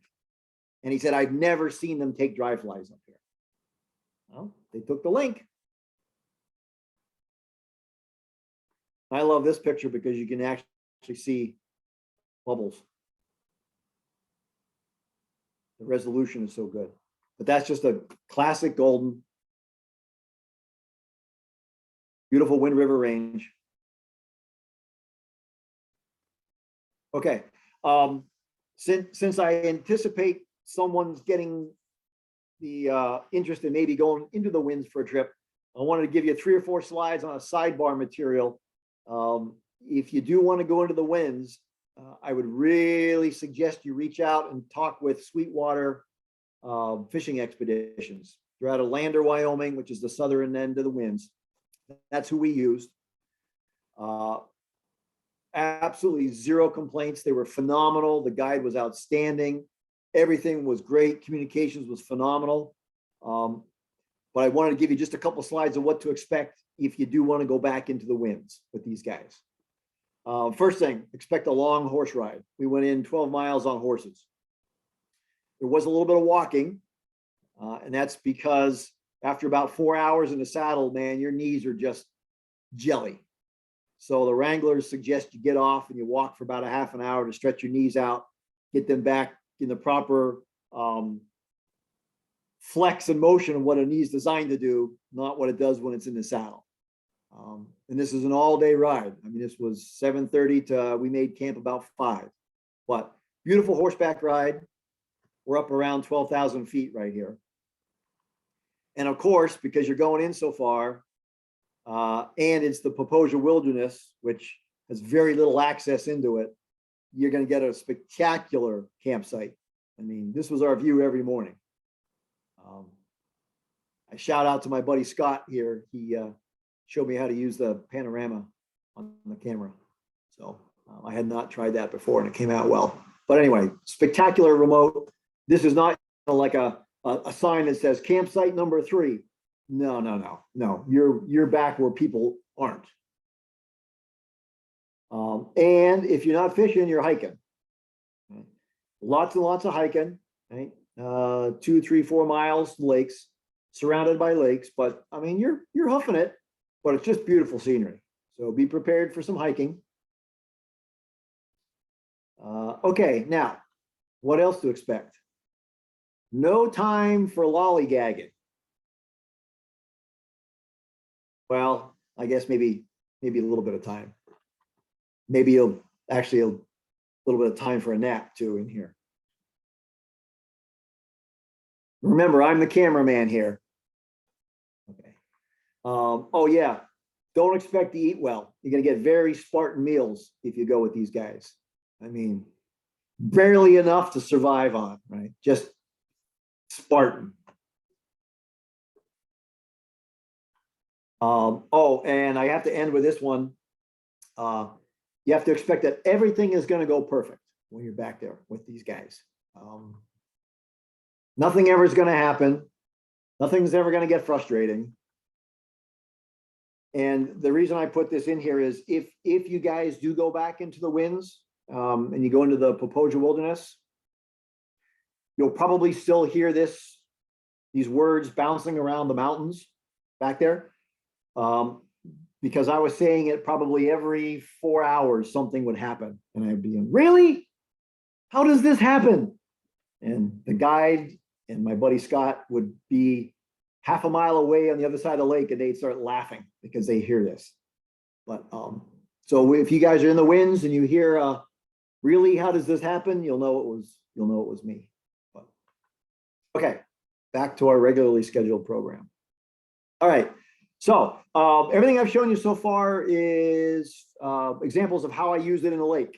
And he said, I've never seen them take dry flies up here. Well, they took the link. I love this picture because you can actually see bubbles. The resolution is so good. But that's just a classic Golden. Beautiful Wind River Range. Okay. Since I anticipate someone's getting the interest in maybe going into the winds for a trip, I wanted to give you 3 or 4 slides on a sidebar material. If you do want to go into the winds, I would really suggest you reach out and talk with Sweetwater fishing expeditions. They're out of Lander, Wyoming, which is the southern end of the winds. That's who we used. Absolutely 0 complaints. They were phenomenal. The guide was outstanding. Everything was great. Communications was phenomenal. But I wanted to give you just a couple slides of what to expect if you do want to go back into the winds with these guys. First thing, expect a long horse ride. We went in 12 miles on horses. There was a little bit of walking, and that's because after about 4 hours in the saddle, man, your knees are just jelly. So the wranglers suggest you get off and you walk for about a half an hour to stretch your knees out, get them back in the proper flex and motion of what a knee is designed to do, not what it does when it's in the saddle. And this is an all-day ride. I mean, this was 7:30 to, we made camp about 5. But beautiful horseback ride. We're up around 12,000 feet right here. And of course, because you're going in so far, and it's the Poposia Wilderness, which has very little access into it, you're going to get a spectacular campsite. I mean, this was our view every morning. I shout out to my buddy Scott here. He showed me how to use the panorama on the camera. So I had not tried that before and it came out well. But anyway, spectacular remote. This is not like a sign that says campsite number 3. No. You're back where people aren't. And if you're not fishing, you're hiking. Right? Lots and lots of hiking, right? 2, 3, 4 miles lakes, surrounded by lakes. But I mean, you're huffing it, but it's just beautiful scenery. So be prepared for some hiking. Okay, now, what else to expect? No time for lollygagging. Well, I guess maybe a little bit of time. Maybe you'll actually a little bit of time for a nap too in here. Remember, I'm the cameraman here. Okay. Oh yeah, don't expect to eat well. You're gonna get very Spartan meals if you go with these guys. I mean, barely enough to survive on, right? Just Spartan. Oh, and I have to end with this one. You have to expect that everything is going to go perfect when you're back there with these guys. Nothing ever is going to happen. Nothing's ever going to get frustrating. And the reason I put this in here is if you guys do go back into the winds and you go into the Popoja Wilderness, you'll probably still hear these words bouncing around the mountains back there. Because I was saying it probably every 4 hours, something would happen. And I'd be in, really? How does this happen? And the guide and my buddy Scott would be half a mile away on the other side of the lake and they'd start laughing because they hear this. But so if you guys are in the winds and you hear, really, how does this happen? You'll know it was me. But, okay, back to our regularly scheduled program. All right. So everything I've shown you so far is examples of how I use it in a lake,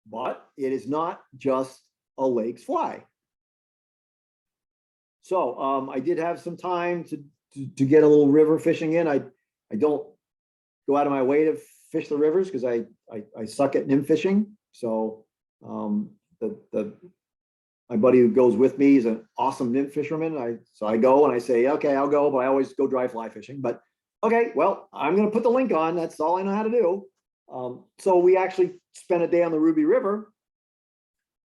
but it is not just a lake's fly. So I did have some time to get a little river fishing in. I don't go out of my way to fish the rivers because I suck at nymph fishing. So my buddy who goes with me is an awesome nymph fisherman. So I go and I say, okay, I'll go, but I always go dry fly fishing. But okay, well, I'm going to put the link on. That's all I know how to do. So we actually spent a day on the Ruby River.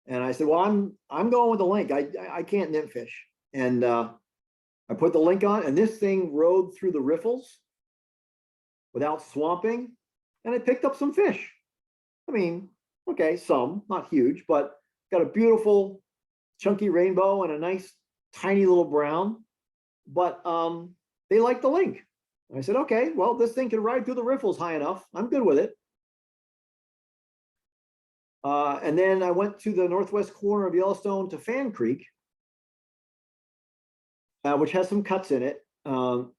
And I said, well, I'm going with the link. I can't nymph fish. And I put the link on and this thing rode through the riffles without swamping. And it picked up some fish. I mean, okay, some, not huge, but got a beautiful chunky rainbow and a nice tiny little brown, but they liked the link. And I said, okay, well, this thing can ride through the riffles high enough. I'm good with it. And then I went to the northwest corner of Yellowstone to Fan Creek, which has some cuts in it. But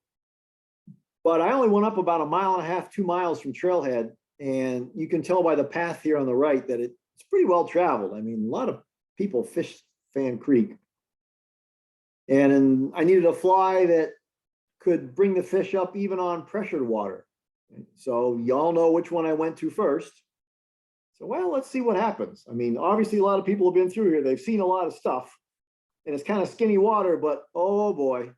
I only went up about 1.5 miles, 2 miles from Trailhead. And you can tell by the path here on the right that it's pretty well traveled. I mean, a lot of people fish Fan Creek. And I needed a fly that could bring the fish up even on pressured water. So y'all know which one I went to first. So, well, let's see what happens. I mean, obviously a lot of people have been through here. They've seen a lot of stuff and it's kind of skinny water, but oh boy,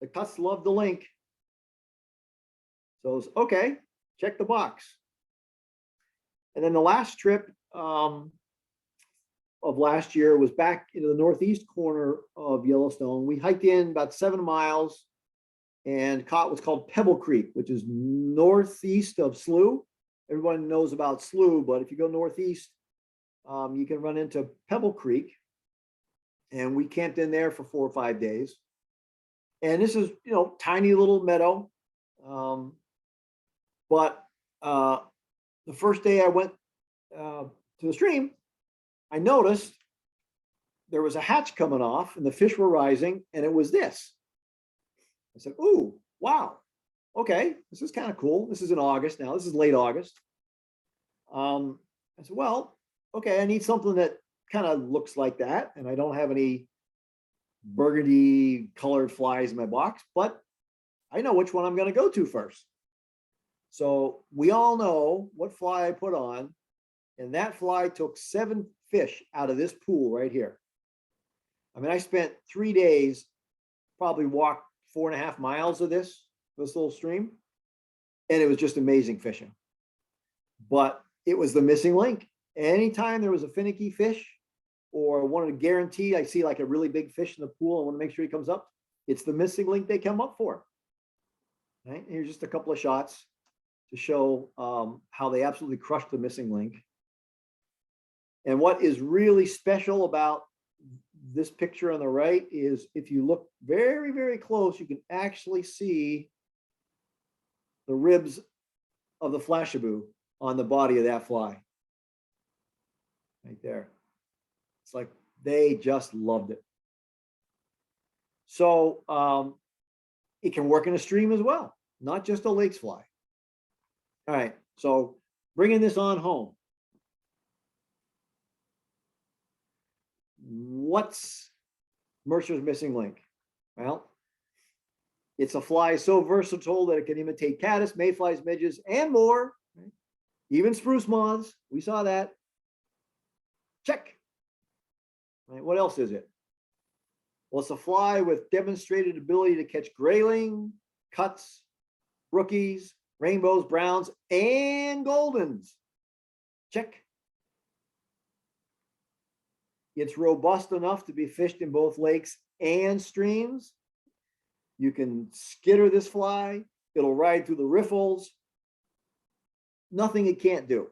the cuts love the link. So it's okay, check the box. And then the last trip of last year was back into the northeast corner of Yellowstone. We hiked in about 7 miles and caught what's called Pebble Creek, which is northeast of Slough. Everyone knows about Slough, but if you go northeast, you can run into Pebble Creek. And we camped in there for 4 or 5 days. And this is, tiny little meadow. But the first day I went to the stream, I noticed there was a hatch coming off and the fish were rising, and it was this. I said, ooh, wow. Okay, this is kind of cool. This is in August now. This is late August. I said, well, okay, I need something that kind of looks like that. And I don't have any burgundy colored flies in my box, but I know which one I'm going to go to first. So we all know what fly I put on, and that fly took 7 fish out of this pool right here. I mean, I spent 3 days, probably walked 4.5 miles of this little stream, and it was just amazing fishing. But it was the missing link. Anytime there was a finicky fish or wanted to guarantee I see like a really big fish in the pool, I want to make sure he comes up, it's the missing link they come up for. Right? Here's just a couple of shots to show how they absolutely crushed the missing link. And what is really special about this picture on the right is if you look very, very close, you can actually see the ribs of the flashabou on the body of that fly. Right there. It's like they just loved it. So it can work in a stream as well, not just a lakes fly. All right, so bringing this on home. What's Mercer's missing link? Well, it's a fly so versatile that it can imitate caddis, mayflies, midges, and more. Right? Even spruce moths. We saw that. Check. Right, what else is it? Well, it's a fly with demonstrated ability to catch grayling, cuts, rookies, rainbows, browns, and goldens. Check. It's robust enough to be fished in both lakes and streams. You can skitter this fly. It'll ride through the riffles. Nothing it can't do.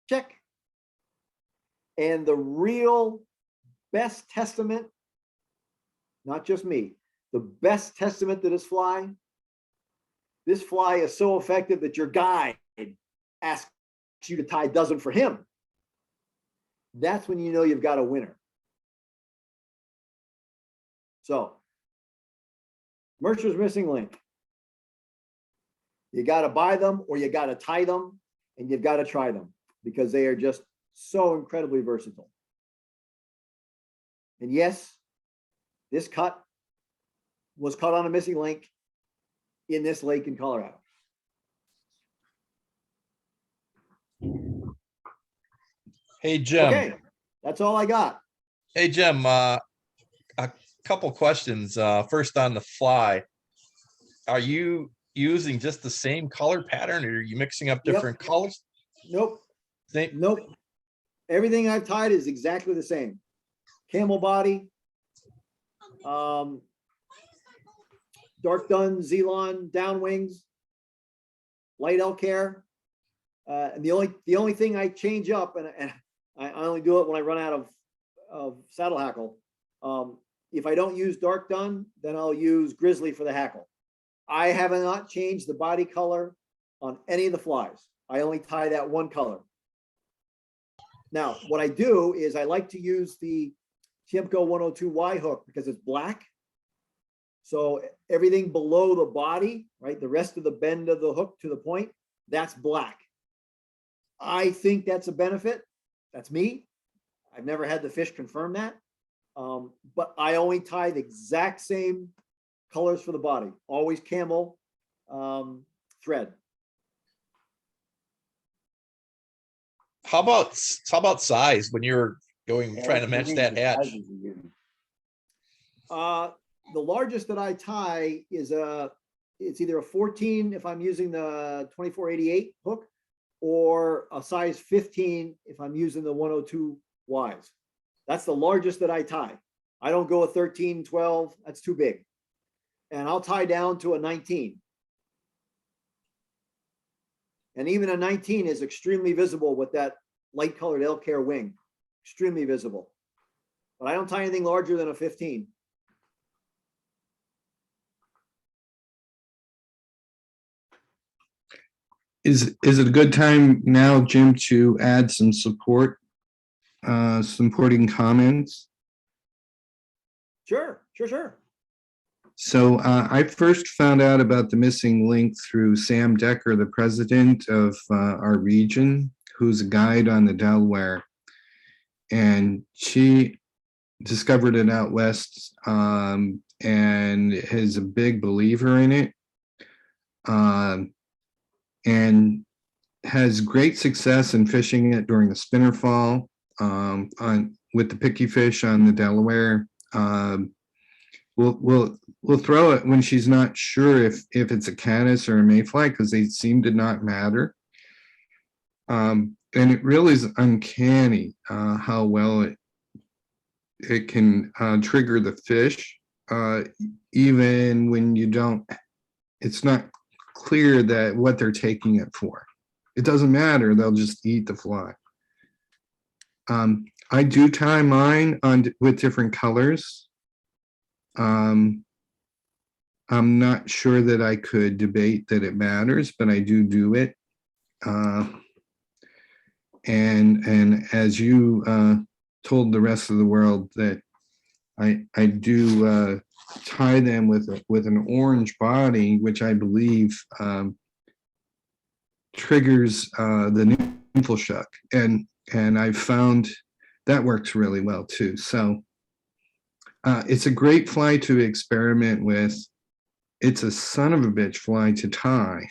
Check. And the real best testament, not just me, the best testament to this fly is so effective that your guide asks you to tie a dozen for him. That's when you know you've got a winner. So, Mercer's missing link. You got to buy them or you got to tie them, and you've got to try them because they are just so incredibly versatile. And yes, this cut was caught on a missing link in this lake in Colorado. Hey, Jim. Okay, that's all I got. Hey, Jim, a couple questions. First on the fly. Are you using just the same color pattern, or are you mixing up different colors? Nope. Same? Nope. Everything I've tied is exactly the same. Camel body, dark dun, Zelon, down wings, light elk hair. And the only thing I change up, and I only do it when I run out of saddle hackle. If I don't use dark dun, then I'll use grizzly for the hackle. I have not changed the body color on any of the flies. I only tie that one color. Now, what I do is I like to use the Tiemco 102Y hook because it's black. So everything below the body, right, the rest of the bend of the hook to the point, that's black. I think that's a benefit. That's me. I've never had the fish confirm that. But I only tie the exact same colors for the body, always camel thread. How about size when you're trying to match that hatch? The largest that I tie is it's either a 14 if I'm using the 2488 hook, or a size 15 if I'm using the 102 Ys. That's the largest that I tie. I don't go a 13, 12, that's too big. And I'll tie down to a 19. And even a 19 is extremely visible with that light colored elk hair wing, extremely visible. But I don't tie anything larger than a 15. Is it a good time now, Jim, to add some supporting comments? Sure. So I first found out about the missing link through Sam Decker, the president of our region, who's a guide on the Delaware. And she discovered it out west, and is a big believer in it, and has great success in fishing it during the spinner fall, with the picky fish on the Delaware. We'll throw it when she's not sure if it's a caddis or a mayfly, because they seem to not matter. And it really is uncanny how well it can trigger the fish, even when you don't. It's not clear that what they're taking it for. It doesn't matter; they'll just eat the fly. I do tie mine with different colors. I'm not sure that I could debate that it matters, but I do it. And as you told the rest of the world, that I do tie them with an orange body, which I believe triggers the nymphal shuck, and I've found that works really well too. So it's a great fly to experiment with. It's a son of a bitch fly to tie.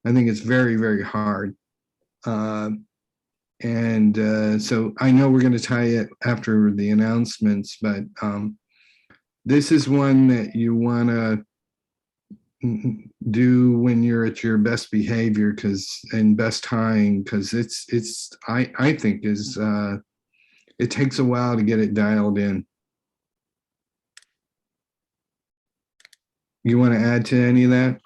I think it's very, very hard. So I know we're going to tie it after the announcements, but this is one that you want to do when you're at your best behavior, and best tying, because I think it takes a while to get it dialed in. You want to add to any of that?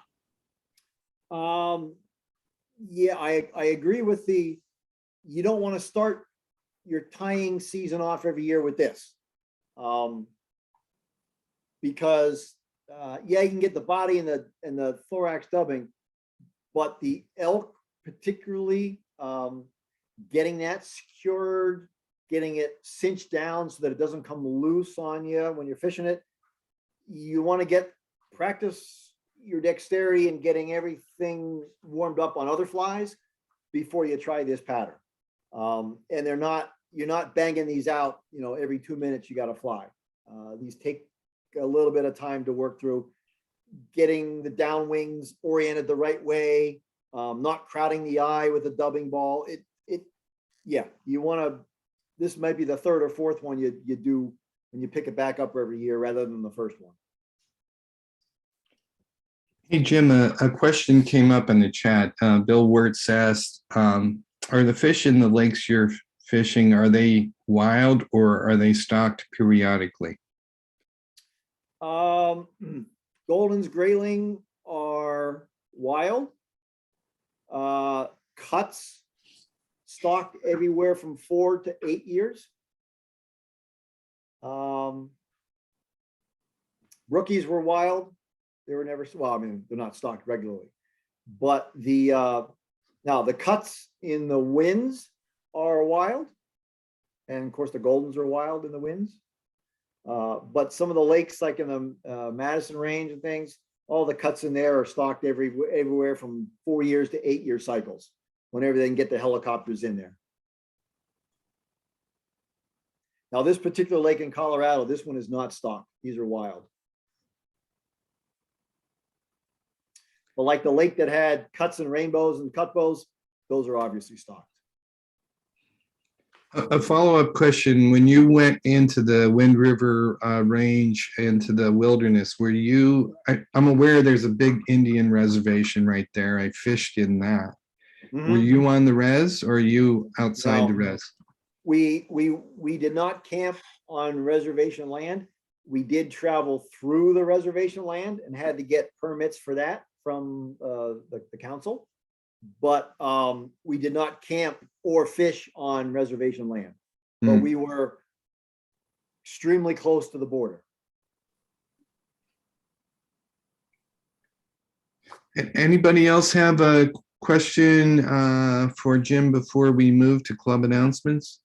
Yeah, I agree with you don't want to start your tying season off every year with this. Because yeah, you can get the body and the thorax dubbing, but the elk particularly, getting that secured, getting it cinched down so that it doesn't come loose on you when you're fishing it. You want to practice your dexterity and getting everything warmed up on other flies before you try this pattern. And you're not banging these out, every 2 minutes you got to fly. These take a little bit of time to work through, getting the down wings oriented the right way, not crowding the eye with a dubbing ball. This might be the third or fourth one you do when you pick it back up every year rather than the first one. Hey, Jim, a question came up in the chat. Bill Wirtz asked, are the fish in the lakes you're fishing, are they wild or are they stocked periodically? Golden's, Grayling are wild. Cuts stocked everywhere from 4 to 8 years. Rookies were wild. They were never, they're not stocked regularly, but now the cuts in the winds are wild. And of course the Goldens are wild in the winds. But some of the lakes, like in the Madison Range and things, all the cuts in there are stocked everywhere from 4 years to 8 year cycles, whenever they can get the helicopters in there. Now this particular lake in Colorado, this one is not stocked. These are wild. But like the lake that had cuts and rainbows and cutbows, those are obviously stocked. A follow-up question: when you went into the Wind River range, into the wilderness, were you? I'm aware there's a big Indian reservation right there. I fished in that. Mm-hmm. Were you on the res, or are you outside the res? We did not camp on reservation land. We did travel through the reservation land and had to get permits for that from the council, but we did not camp or fish on reservation land, but we were extremely close to the border. Anybody else have a question for Jim before we move to club announcements?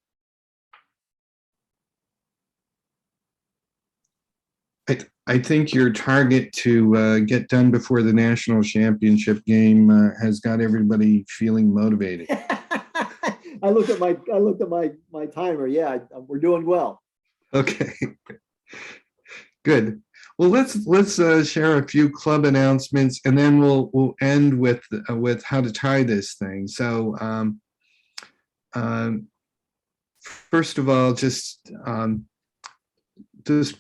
I think your target to get done before the national championship game has got everybody feeling motivated. I looked at my timer. Yeah, we're doing well. Okay, good. Well, let's share a few club announcements, and then we'll end with how to tie this thing. So, first of all, just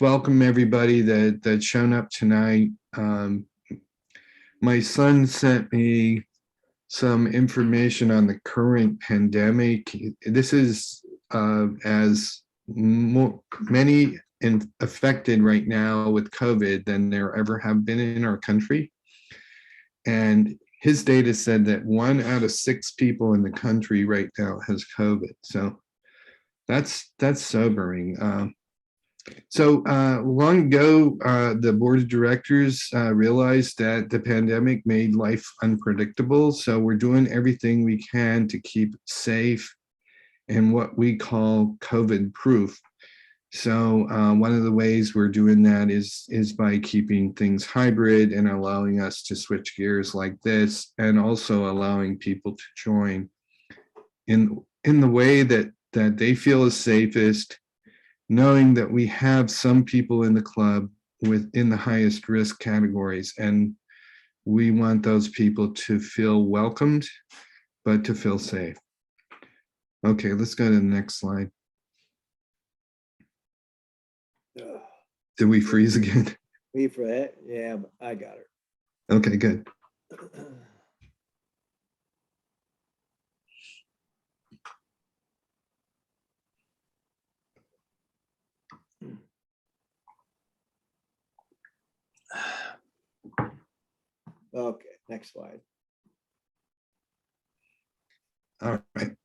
welcome everybody that's shown up tonight. My son sent me some information on the current pandemic. This is as many affected right now with COVID than there ever have been in our country. And his data said that 1 out of 6 people in the country right now has COVID. So that's sobering. So long ago, the board of directors realized that the pandemic made life unpredictable. So we're doing everything we can to keep safe and what we call COVID proof. So one of the ways we're doing that is by keeping things hybrid and allowing us to switch gears like this, and also allowing people to join in the way that they feel is safest, knowing that we have some people in the club within the highest risk categories, and we want those people to feel welcomed, but to feel safe. Okay, let's go to the next slide. Did we freeze again? Wait for that. Yeah, I got her. Okay, good. Okay, next slide. All right.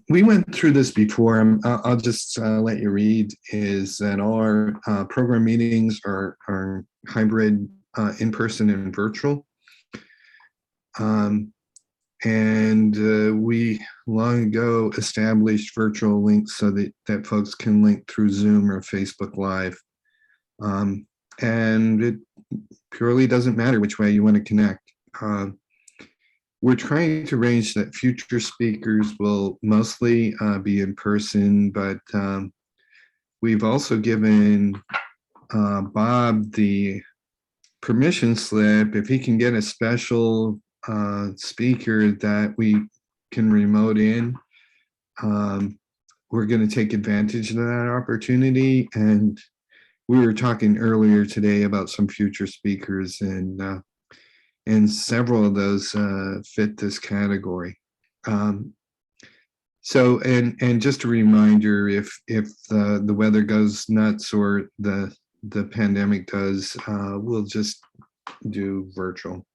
We went through this before. I'll just let you read, is that all our program meetings are hybrid, in-person and virtual. And we long ago established virtual links so that folks can link through Zoom or Facebook Live. And it purely doesn't matter which way you want to connect. We're trying to arrange that future speakers will mostly be in person, but we've also given Bob the permission slip if he can get a special speaker that we can remote in. We're going to take advantage of that opportunity. And we were talking earlier today about some future speakers, and several of those fit this category. So, and just a reminder, if the weather goes nuts or the pandemic does, we'll just do virtual.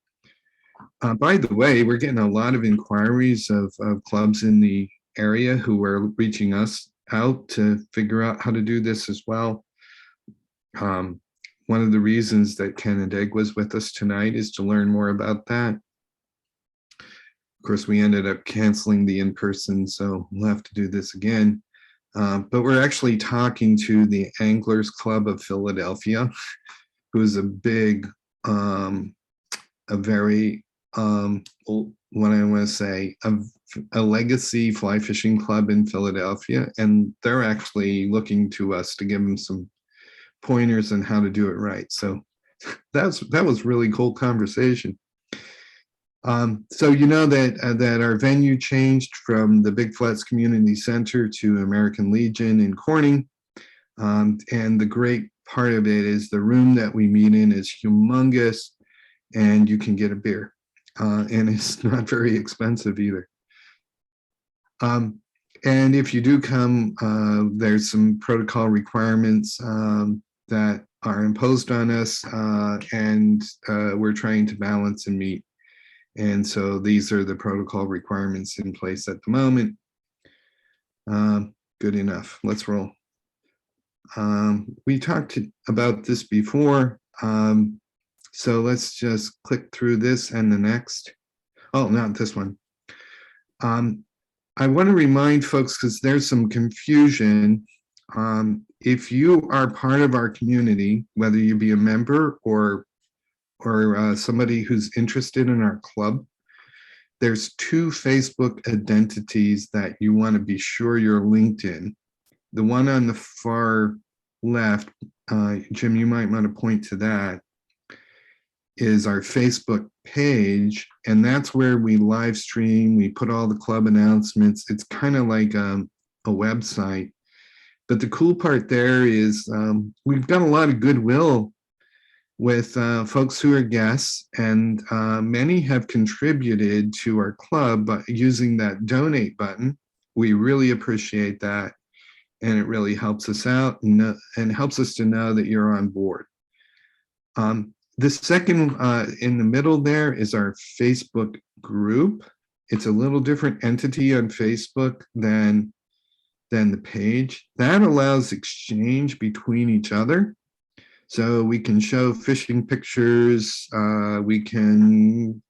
By the way, we're getting a lot of inquiries of clubs in the area who are reaching us out to figure out how to do this as well. One of the reasons that Ken and Egg was with us tonight is to learn more about that. Of course, we ended up canceling the in-person, so we'll have to do this again. But we're actually talking to the Anglers Club of Philadelphia, who's a big, a very, what I want to say, a legacy fly fishing club in Philadelphia. And they're actually looking to us to give them some pointers on how to do it right. So that was really cool conversation. So you know that our venue changed from the Big Flats Community Center to American Legion in Corning. And the great part of it is the room that we meet in is humongous, and you can get a beer. And it's not very expensive either. And if you do come, there's some protocol requirements that are imposed on us, and we're trying to balance and meet. And so these are the protocol requirements in place at the moment. Good enough. Let's roll. We talked about this before. So let's just click through this and the next. Oh, not this one. I want to remind folks, because there's some confusion. If you are part of our community, whether you be a member or somebody who's interested in our club, there's 2 Facebook identities that you want to be sure you're linked in. The one on the far left, Jim, you might want to point to that, is our Facebook page. And that's where we live stream, we put all the club announcements. It's kind of like a website. But the cool part there is we've got a lot of goodwill with folks who are guests, and many have contributed to our club by using that donate button. We really appreciate that, and it really helps us out and helps us to know that you're on board. The second in the middle there is our Facebook group. It's a little different entity on Facebook than the page. That allows exchange between each other. So we can show fishing pictures, we can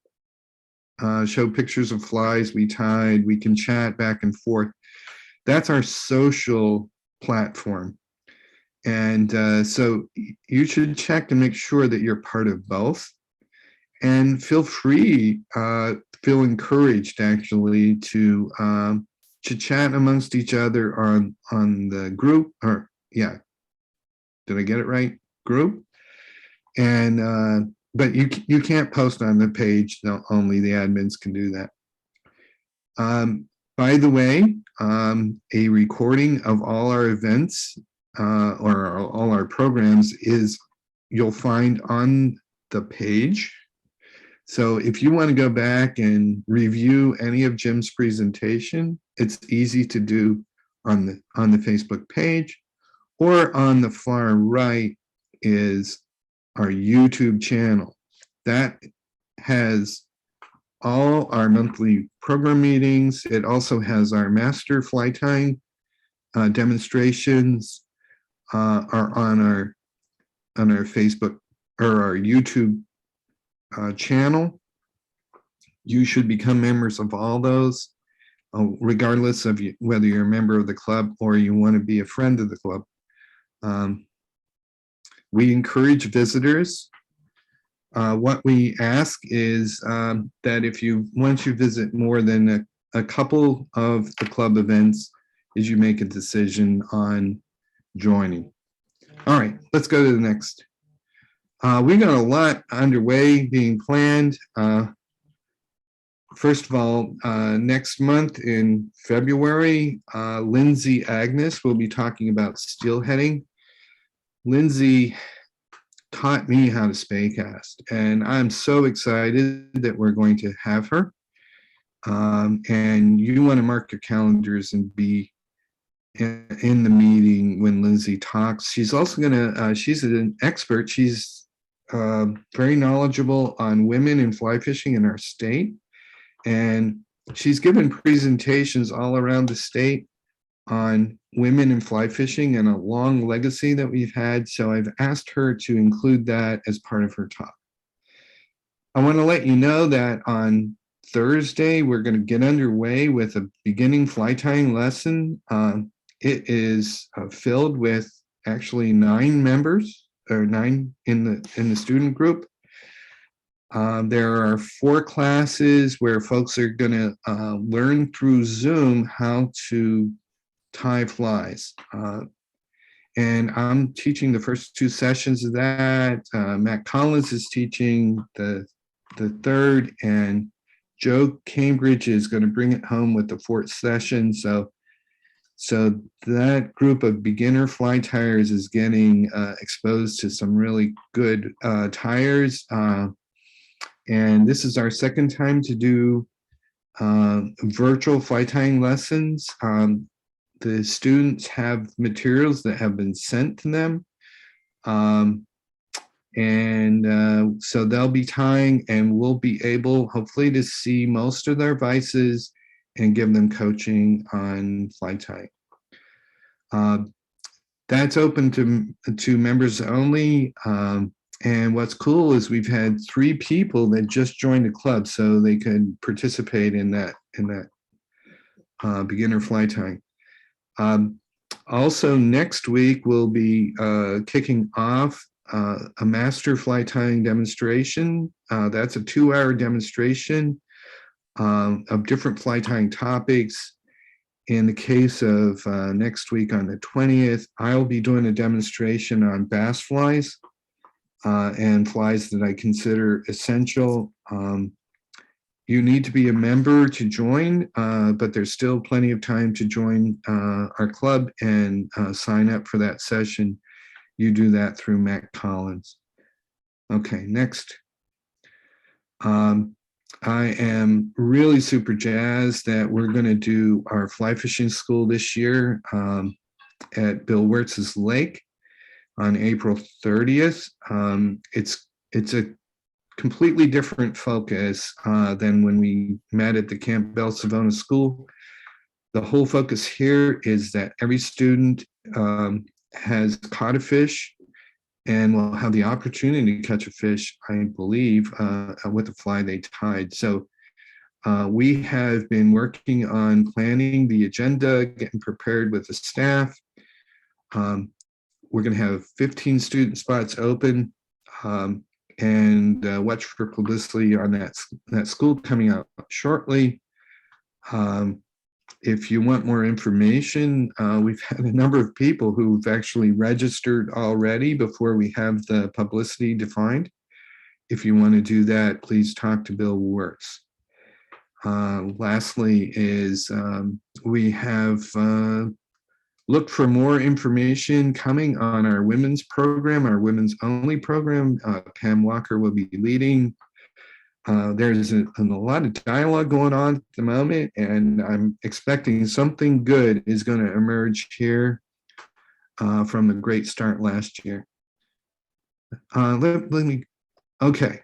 show pictures of flies we tied, we can chat back and forth. That's our social platform. And so you should check and make sure that you're part of both. And feel free, feel encouraged actually to chat amongst each other on the group, or yeah, did I get it right? Group. And but you can't post on the page, no, only the admins can do that. By the way, a recording of all our events or all our programs you'll find on the page. So if you want to go back and review any of Jim's presentation, it's easy to do on the Facebook page, or on the far right is our YouTube channel. That has all our monthly program meetings. It also has our master fly tying demonstrations are on our Facebook or our YouTube channel. You should become members of all those, regardless of whether you're a member of the club or you want to be a friend of the club. We encourage visitors. What we ask is that once you visit more than a couple of the club events, is you make a decision on joining. All right, let's go to the next. We got a lot underway being planned. First of all, next month in February, Lindsay Agnes will be talking about steelheading. Lindsay taught me how to spay cast, and I'm so excited that we're going to have her. And you want to mark your calendars and be in the meeting when Lindsay talks. She's also gonna, she's an expert. She's very knowledgeable on women in fly fishing in our state. And she's given presentations all around the state on women in fly fishing and a long legacy that we've had. So I've asked her to include that as part of her talk. I want to let you know that on Thursday, we're going to get underway with a beginning fly tying lesson. It is filled with actually 9 members, or 9 in the student group. There are 4 classes where folks are going to learn through Zoom how to tie flies. And I'm teaching the first 2 sessions of that. Matt Collins is teaching the 3rd, and Joe Cambridge is going to bring it home with the 4th session. So that group of beginner fly tyers is getting exposed to some really good tyers. And this is our 2nd time to do virtual fly tying lessons. The students have materials that have been sent to them. So they'll be tying, and we'll be able, hopefully, to see most of their vices and give them coaching on fly tying. That's open to members only. And what's cool is we've had 3 people that just joined the club, so they could participate in that beginner fly tying. Also, next week we'll be kicking off a master fly tying demonstration. That's a 2-hour demonstration of different fly tying topics. in the case of next week on the 20th, I'll be doing a demonstration on bass flies and flies that I consider essential. You need to be a member to join, but there's still plenty of time to join our club and sign up for that session. You do that through Matt Collins. Okay, next. I am really super jazzed that we're going to do our fly fishing school this year at Bill Wirtz's Lake on April 30th. It's a completely different focus than when we met at the Camp Bell Savona School. The whole focus here is that every student has caught a fish and will have the opportunity to catch a fish, I believe, with the fly they tied. So we have been working on planning the agenda, getting prepared with the staff. We're going to have 15 student spots open, and watch for publicity on that school coming out shortly. If you want more information, we've had a number of people who've actually registered already before we have the publicity defined. If you want to do that, please talk to Bill Wirtz. Lastly is we have looked for more information coming on our women's program, our women's only program. Pam Walker will be leading. There's a lot of dialogue going on at the moment, and I'm expecting something good is going to emerge here from the great start last year. Okay.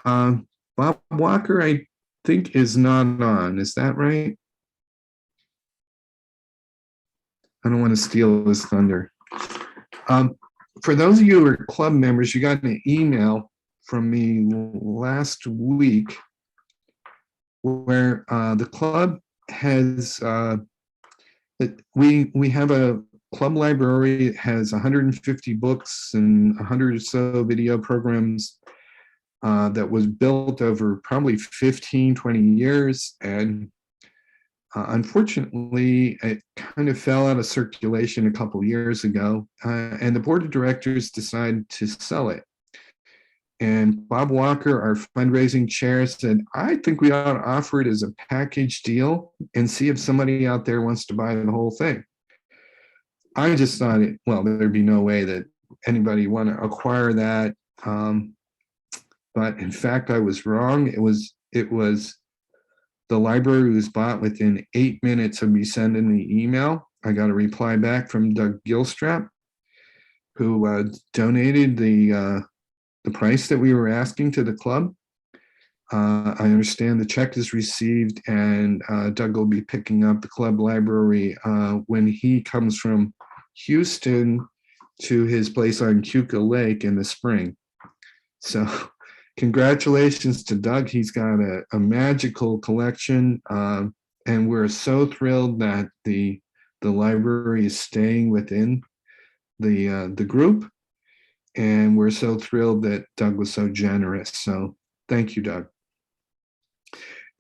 Bob Walker, I think, is not on. Is that right? I don't want to steal his thunder. For those of you who are club members, you got an email from me last week where the club has, we have a club library. It has 150 books and 100 or so video programs that was built over probably 15, 20 years. And unfortunately, it kind of fell out of circulation a couple years ago, and the board of directors decided to sell it. And Bob Walker, our fundraising chair, said, I think we ought to offer it as a package deal and see if somebody out there wants to buy the whole thing. I just thought, well, there'd be no way that anybody want to acquire that. But in fact, I was wrong. It was the library was bought within 8 minutes of me sending the email. I got a reply back from Doug Gilstrap, who donated the price that we were asking to the club. I understand the check is received, and Doug will be picking up the club library when he comes from Houston to his place on Cuca Lake in the spring. So congratulations to Doug. He's got a magical collection, and we're so thrilled that the library is staying within the group. And we're so thrilled that Doug was so generous. So thank you, Doug.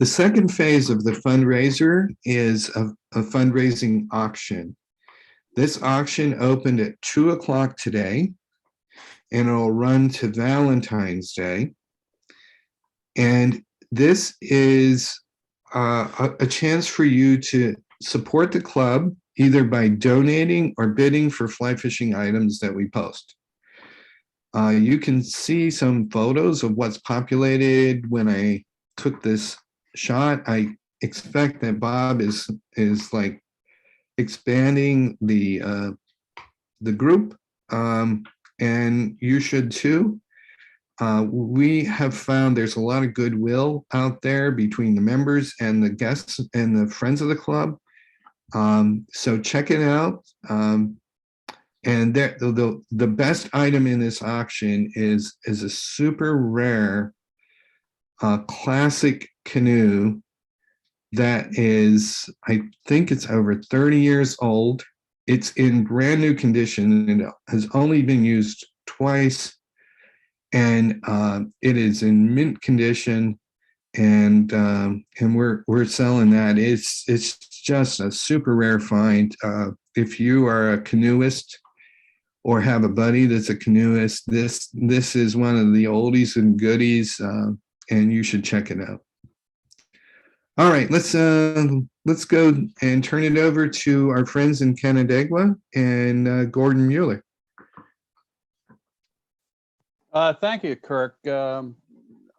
The second phase of the fundraiser is a fundraising auction. This auction opened at 2 o'clock today, and it'll run to Valentine's Day. And this is a chance for you to support the club either by donating or bidding for fly fishing items that we post. You can see some photos of what's populated when I took this shot. I expect that Bob is like expanding the group, and you should too. We have found there's a lot of goodwill out there between the members and the guests and the friends of the club. So check it out. And the best item in this auction is a super rare classic canoe that is, I think it's over 30 years old. It's in brand new condition and it has only been used twice. And it is in mint condition. and we're selling that. It's just a super rare find. If you are a canoeist or have a buddy that's a canoeist, this is one of the oldies and goodies, and you should check it out. All right, let's go and turn it over to our friends in Canandaigua and Gordon Mueller. Thank you, Kirk.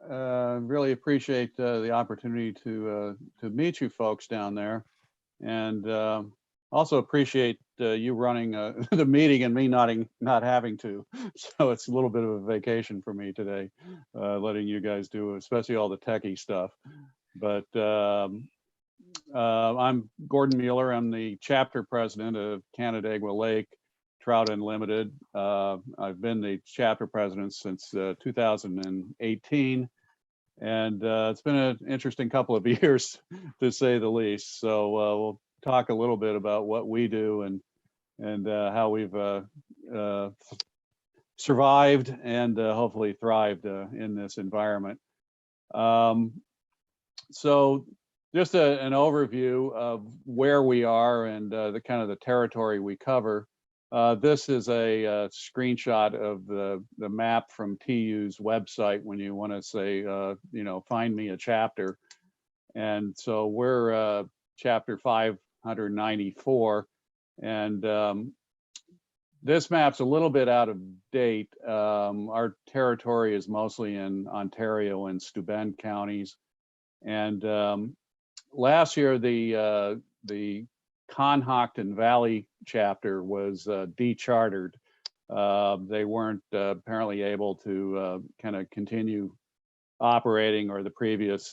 Really appreciate the opportunity to meet you folks down there, and also appreciate you running the meeting and me not having to. So it's a little bit of a vacation for me today, letting you guys do, especially all the techie stuff. But I'm Gordon Mueller. I'm the chapter president of Canandaigua Lake Trout Unlimited. I've been the chapter president since 2018, and it's been an interesting couple of years, to say the least. So we'll talk a little bit about what we do and how we've survived and hopefully thrived in this environment. So just an overview of where we are and the kind of the territory we cover. This is a screenshot of the map from TU's website when you want to say, find me a chapter. And so we're chapter 594. And this map's a little bit out of date. Our territory is mostly in Ontario and Steuben counties. And last year, the Conhockton Valley chapter was dechartered. They weren't apparently able to kind of continue operating, or the previous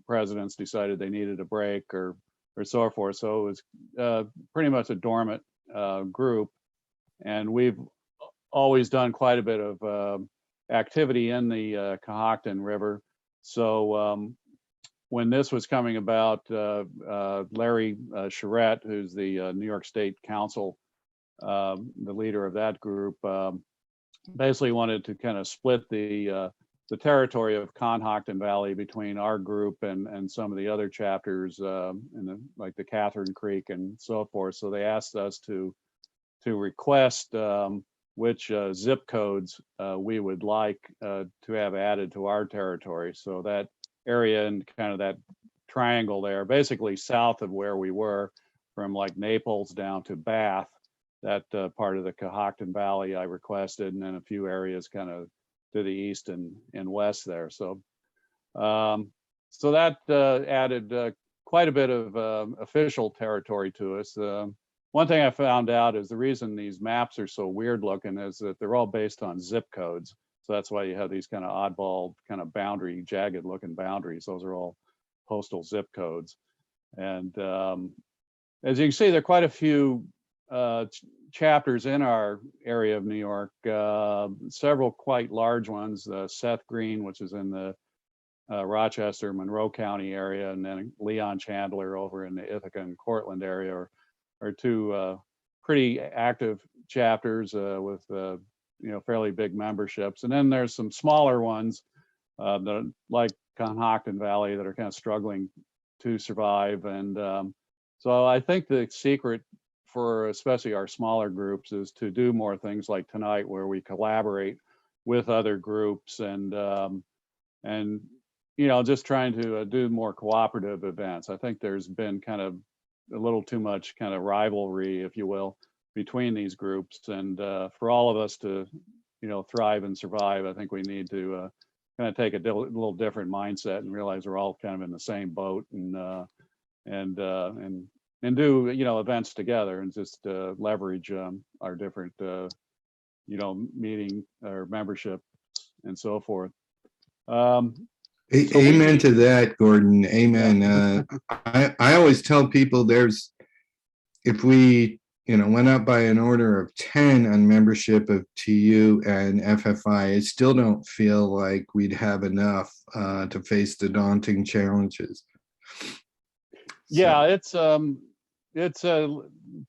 presidents decided they needed a break or so forth. So it was pretty much a dormant group. And we've always done quite a bit of activity in the Cohocton River. So when this was coming about, Larry Charette, who's the New York State Council, the leader of that group, basically wanted to kind of split the territory of Conhockton Valley between our group and some of the other chapters, like the Catherine Creek and so forth. So they asked us to request which zip codes we would like to have added to our territory. So that area and kind of that triangle there, basically south of where we were, from like Naples down to Bath, that part of the Cohocton Valley I requested, and then a few areas kind of to the east and west there. So so that added quite a bit of official territory to us. One thing I found out is the reason these maps are so weird looking is that they're all based on zip codes. So that's why you have these kind of oddball kind of boundary, jagged looking boundaries. Those are all postal zip codes. And as you can see, there are quite a few chapters in our area of New York, several quite large ones. Seth Green, which is in the Rochester, Monroe County area, and then Leon Chandler over in the Ithaca and Cortland area are two pretty active chapters with fairly big memberships. And then there's some smaller ones that, like Conhockton Valley, that are kind of struggling to survive. And so I think the secret for especially our smaller groups is to do more things like tonight, where we collaborate with other groups and just trying to do more cooperative events. I think there's been kind of a little too much kind of rivalry, if you will, between these groups. And for all of us to, thrive and survive, I think we need to kind of take a little different mindset and realize we're all kind of in the same boat, and do, events together and just leverage our different, meeting or membership and so forth. Amen to that, Gordon. Amen. Yeah. I always tell people if we, went up by an order of 10 on membership of TU and FFI, I still don't feel like we'd have enough to face the daunting challenges. Yeah, it's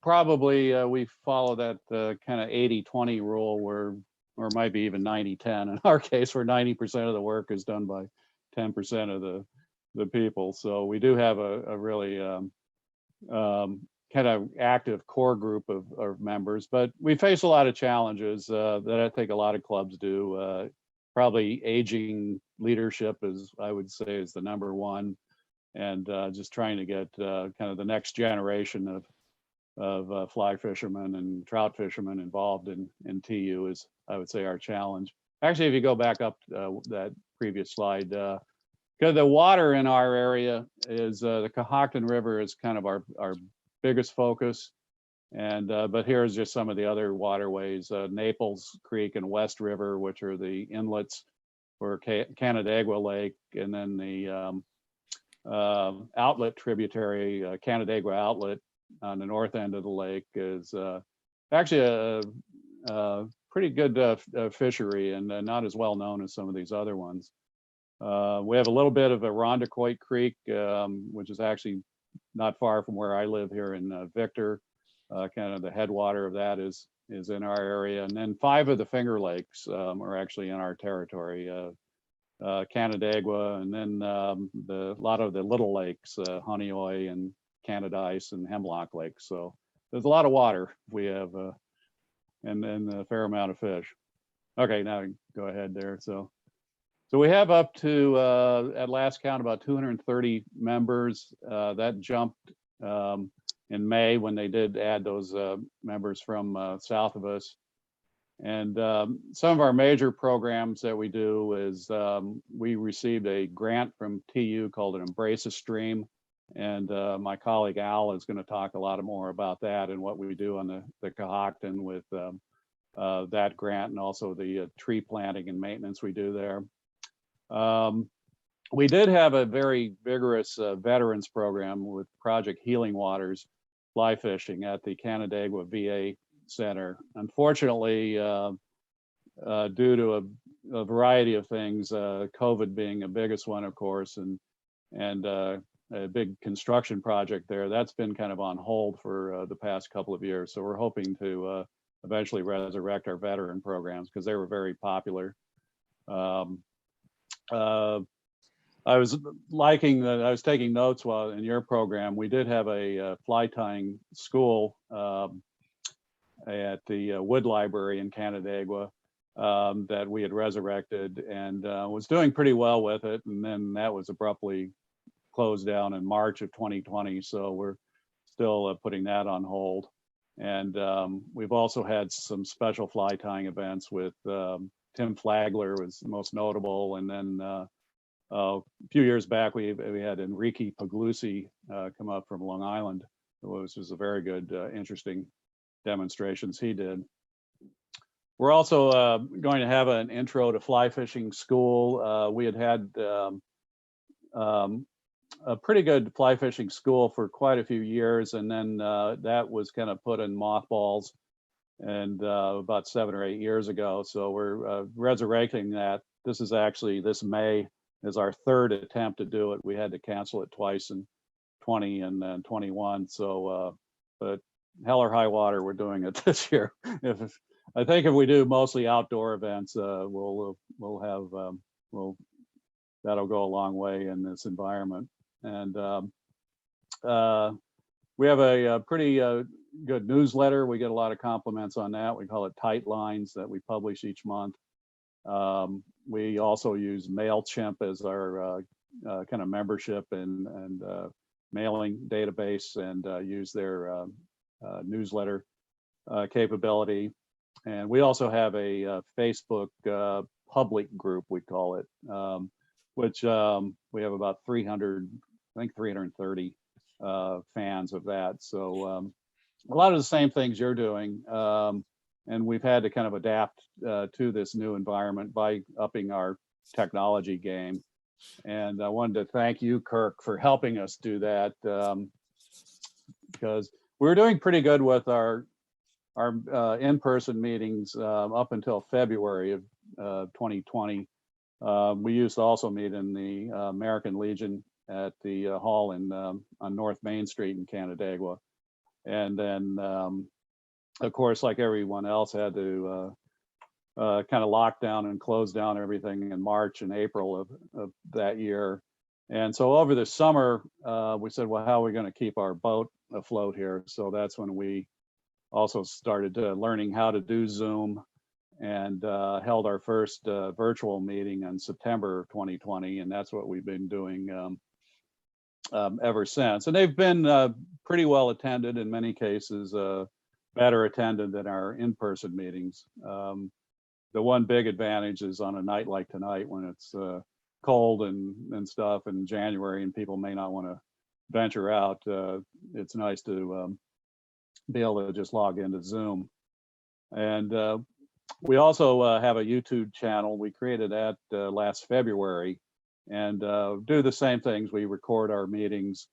probably we follow that kind of 80-20 rule, or might be even 90-10 in our case, where 90% of the work is done by 10% of the people. So we do have a really kind of active core group of members, but we face a lot of challenges that I think a lot of clubs do. Probably aging leadership is, I would say, is the number one, and just trying to get kind of the next generation of fly fishermen and trout fishermen involved in TU is, I would say, our challenge. Actually, if you go back up that previous slide, because the water in our area is the Cohocton River is kind of our biggest focus. And but here's just some of the other waterways: Naples Creek and West River, which are the inlets for Canandaigua Lake, and then the outlet tributary, Canandaigua Outlet on the north end of the lake is actually a pretty good fishery, and not as well known as some of these other ones. We have a little bit of a Rondequoit Creek, which is actually not far from where I live here in Victor. Kind of the headwater of that is in our area, and then 5 of the Finger Lakes are actually in our territory. Canandaigua, and then a lot of the little lakes, Honeoye and Canadice and Hemlock Lakes. So there's a lot of water we have, and a fair amount of fish. Okay, now go ahead there. So we have up to at last count about 230 members. That jumped in May when they did add those members from south of us. And some of our major programs that we do is we received a grant from TU called an Embrace a Stream. And my colleague Al is going to talk a lot more about that and what we do on the Cohocton with that grant, and also the tree planting and maintenance we do there. We did have a very vigorous veterans program with Project Healing Waters fly fishing at the Canandaigua VA Center. Unfortunately, due to a variety of things, COVID being the biggest one, of course, and a big construction project there, that's been kind of on hold for the past couple of years. So we're hoping to eventually resurrect our veteran programs because they were very popular. I was liking that I was taking notes while in your program. We did have a fly tying school at the Wood Library in Canandaigua that we had resurrected, and was doing pretty well with it. And then that was abruptly closed down in March of 2020. So we're still putting that on hold. And we've also had some special fly tying events with Tim Flagler was the most notable. And then a few years back, we had Enrique Puglisi come up from Long Island, which was a very good, interesting demonstrations he did. We're also going to have an intro to fly fishing school. We had a pretty good fly fishing school for quite a few years, and then that was kind of put in mothballs and about 7 or 8 years ago. So we're resurrecting that. This is actually this May is our 3rd attempt to do it. We had to cancel it twice in 20 and then 21. So, but hell or high water, we're doing it this year. I think if we do mostly outdoor events, that'll go a long way in this environment. And we have a pretty good newsletter. We get a lot of compliments on that. We call it Tight Lines, that we publish each month. We also use MailChimp as our kind of membership and mailing database, and use their newsletter capability. And we also have a Facebook public group, we call it, which we have about 330 fans of that. So a lot of the same things you're doing. And we've had to kind of adapt to this new environment by upping our technology game. And I wanted to thank you, Kirk, for helping us do that, because we were doing pretty good with our in-person meetings up until February of 2020. We used to also meet in the American Legion at the hall on North Main Street in Canandaigua. And then, of course, like everyone else, had to kind of lock down and close down everything in March and April of that year. And so over the summer, we said, well, how are we going to keep our boat afloat here? So that's when we also started learning how to do Zoom, and held our first virtual meeting in September of 2020. And that's what we've been doing ever since. And they've been pretty well attended, in many cases, better attended than our in-person meetings. The one big advantage is on a night like tonight, when it's cold and stuff in January and people may not want to venture out, it's nice to be able to just log into Zoom. And we also have a YouTube channel. We created that last February, and do the same things. We record our meetings,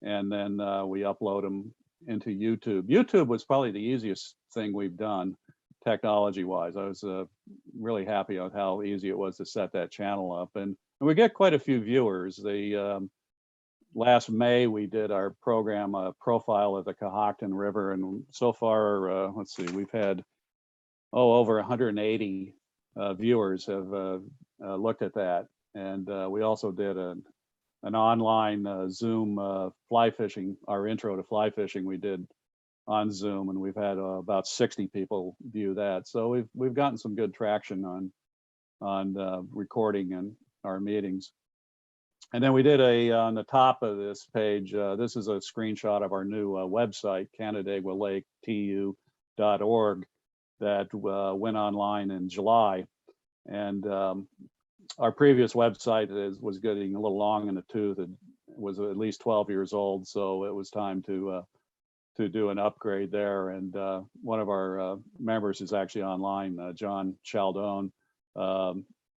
and then we upload them into YouTube. YouTube was probably the easiest thing we've done technology-wise. I was really happy with how easy it was to set that channel up, and we get quite a few viewers. The last May we did our program profile of the Cohocton River, and so far, let's see, we've had over 180 viewers have looked at that. And we also did an online Zoom fly fishing, our intro to fly fishing we did on Zoom, and we've had about 60 people view that. So we've gotten some good traction on recording and our meetings. And then we did on the top of this page, this is a screenshot of our new website, canandaigua-lake-tu.org, that went online in July. And our previous website was getting a little long in the tooth. It was at least 12 years old, so it was time to do an upgrade there. And one of our members is actually online, John Chaldone,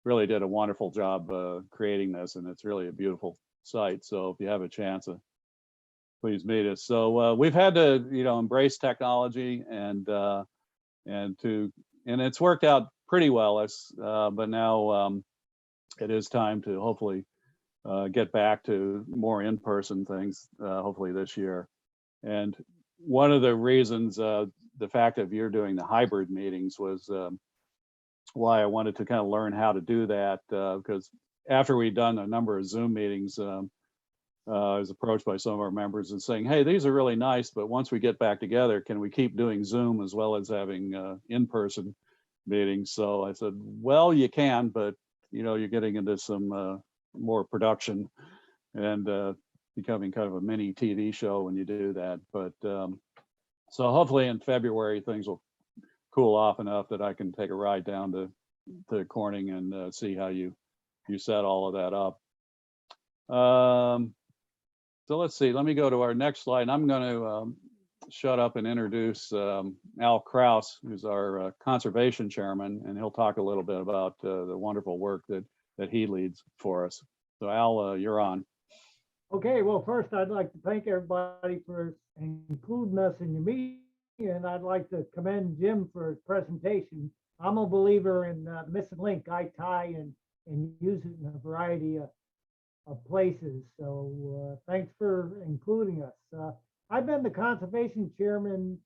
really did a wonderful job creating this, and it's really a beautiful site. So if you have a chance, please meet us. So we've had to, embrace technology, and it's worked out pretty well. But now it is time to hopefully get back to more in-person things, hopefully this year. And one of the reasons, the fact that you're doing the hybrid meetings was why I wanted to kind of learn how to do that, because after we'd done a number of Zoom meetings, I was approached by some of our members and saying, hey, these are really nice, but once we get back together, can we keep doing Zoom as well as having in-person meetings? So I said, well, you can, but you're getting into some more production and becoming kind of a mini TV show when you do that. But so hopefully in February, things will cool off enough that I can take a ride down to Corning and see how you set all of that up. So let's see, let me go to our next slide. I'm going to shut up and introduce Al Kraus, who's our conservation chairman, and he'll talk a little bit about the wonderful work that he leads for us. So Al, you're on. Okay, well, first I'd like to thank everybody for including us in your meeting, and I'd like to commend Jim for his presentation. I'm a believer in missing link. I tie and use it in a variety of places. So thanks for including us. I've been the conservation chairman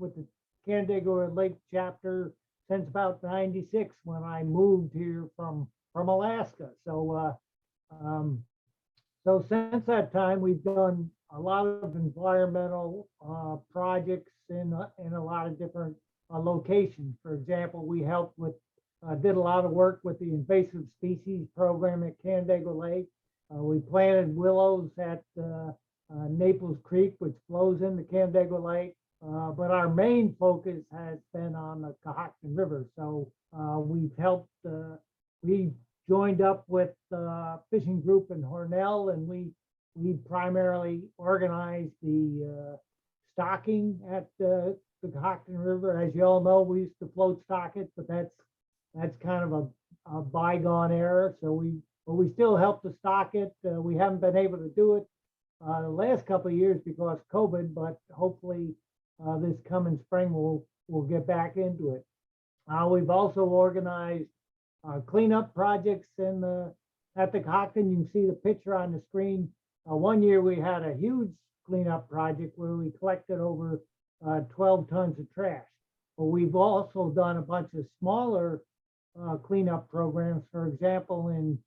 with the Canandaigua Lake chapter since about '96 when I moved here from Alaska. So so since that time, we've done a lot of environmental projects in a lot of different locations. For example, we helped with, did a lot of work with the invasive species program at Canandaigua Lake. We planted willows at Naples Creek, which flows into Canandaigua Lake. But our main focus has been on the Cohocton River. So we've helped, we joined up with a fishing group in Hornell, and we primarily organized the stocking at the Cohocton River. As you all know, we used to float stock it, but that's kind of a bygone era. So we still help to stock it. We haven't been able to do it the last couple of years because of COVID, but hopefully this coming spring we'll get back into it. We've also organized cleanup projects at the Cohocton. You can see the picture on the screen. One year we had a huge cleanup project where we collected over 12 tons of trash. But we've also done a bunch of smaller cleanup programs. For example, in